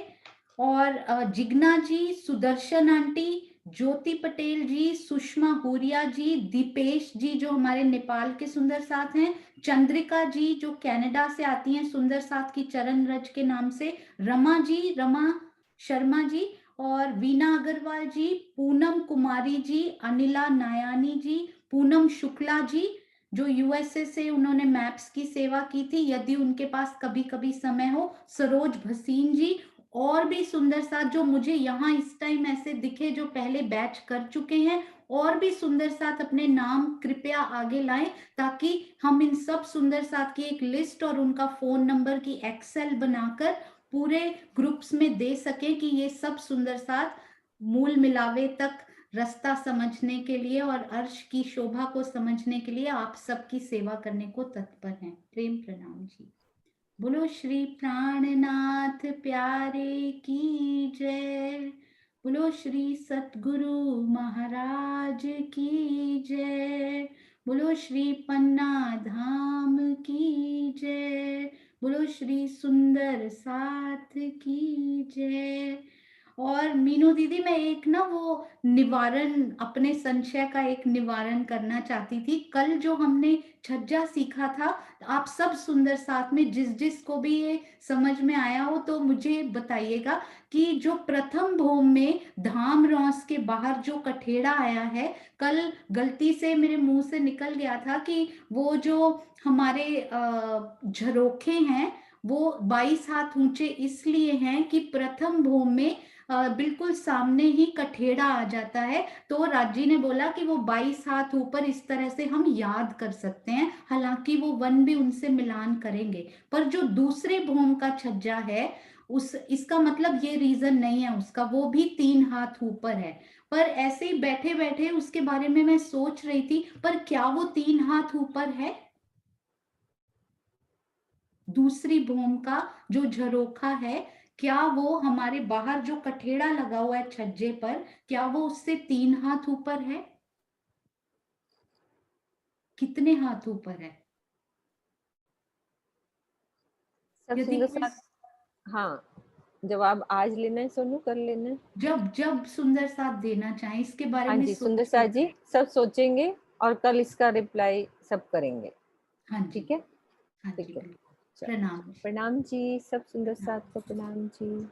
और जिग्ना जी, सुदर्शन आंटी, ज्योति पटेल जी, सुषमा हुरिया जी, दीपेश जी जो हमारे नेपाल के सुंदर साथ हैं, चंद्रिका जी जो कनाडा से आती हैं सुंदर साथ की चरण रज के नाम से, रमा जी, रमा शर्मा जी, और वीना अग्रवाल जी, पूनम कुमारी जी, अनिला नायानी जी, पूनम शुक्ला जी जो यूएसए से उन्होंने मैप्स की सेवा की थी, यदि उनके पास कभी कभी समय हो, सरोज भसीन जी, और भी सुंदर साथ जो मुझे यहाँ इस टाइम ऐसे दिखे जो पहले बैच कर चुके हैं, और भी सुंदर साथ अपने नाम कृपया आगे लाएं ताकि हम इन सब सुंदर साथ की एक लिस्ट और उनका फोन नंबर की एक्सेल बनाकर पूरे ग्रुप्स में दे सके कि ये सब सुंदर साथ मूल मिलावे तक रास्ता समझने के लिए और अर्श की शोभा को समझने के लिए आप सबकी सेवा करने को तत्पर हैं। प्रेम प्रणाम जी। बोलो श्री प्राणनाथ प्यारे की जय, बोलो श्री सतगुरु महाराज की जय, बोलो श्री पन्ना धाम की जय, बोलो श्री सुंदर साथ की जय। और मीनू दीदी मैं एक ना वो निवारण अपने संशय का एक निवारण करना चाहती थी। कल जो हमने छज्जा सीखा था, आप सब सुंदर साथ में जिस जिस को भी ये समझ में आया हो तो मुझे बताइएगा कि जो प्रथम भोम में धाम रौस के बाहर जो कठेड़ा आया है, कल गलती से मेरे मुंह से निकल गया था कि वो जो हमारे झरोखे हैं वो 22 हाथ ऊंचे इसलिए हैं कि प्रथम भोम में बिल्कुल सामने ही कठेड़ा आ जाता है। तो राजी ने बोला कि वो 22 हाथ ऊपर इस तरह से हम याद कर सकते हैं, हालांकि वो वन भी उनसे मिलान करेंगे। पर जो दूसरे भोम का छज्जा है उस इसका मतलब ये रीजन नहीं है उसका, वो भी 3 हाथ ऊपर है। पर ऐसे ही बैठे बैठे उसके बारे में मैं सोच रही थी, पर क्या वो 3 हाथ ऊपर है? दूसरी भोम का जो झरोखा है, क्या वो हमारे बाहर जो कठेड़ा लगा हुआ है छज्जे पर, क्या वो उससे 3 हाथ ऊपर है? कितने हाथ ऊपर है? सब यदि सुंदर कोई साथ, हाँ जवाब आज लेना है सोनू, कर लेना है। जब जब सुंदर साथ देना चाहे इसके बारे हाँ में जी सोच सुंदर के साथ जी सब सोचेंगे और कल इसका रिप्लाई सब करेंगे। हाँ जी, ठीक है, हाँ जी, ठीक है। बिल्कुल। प्रणाम। प्रणाम जी, सब सुंदर साथ को प्रणाम जी।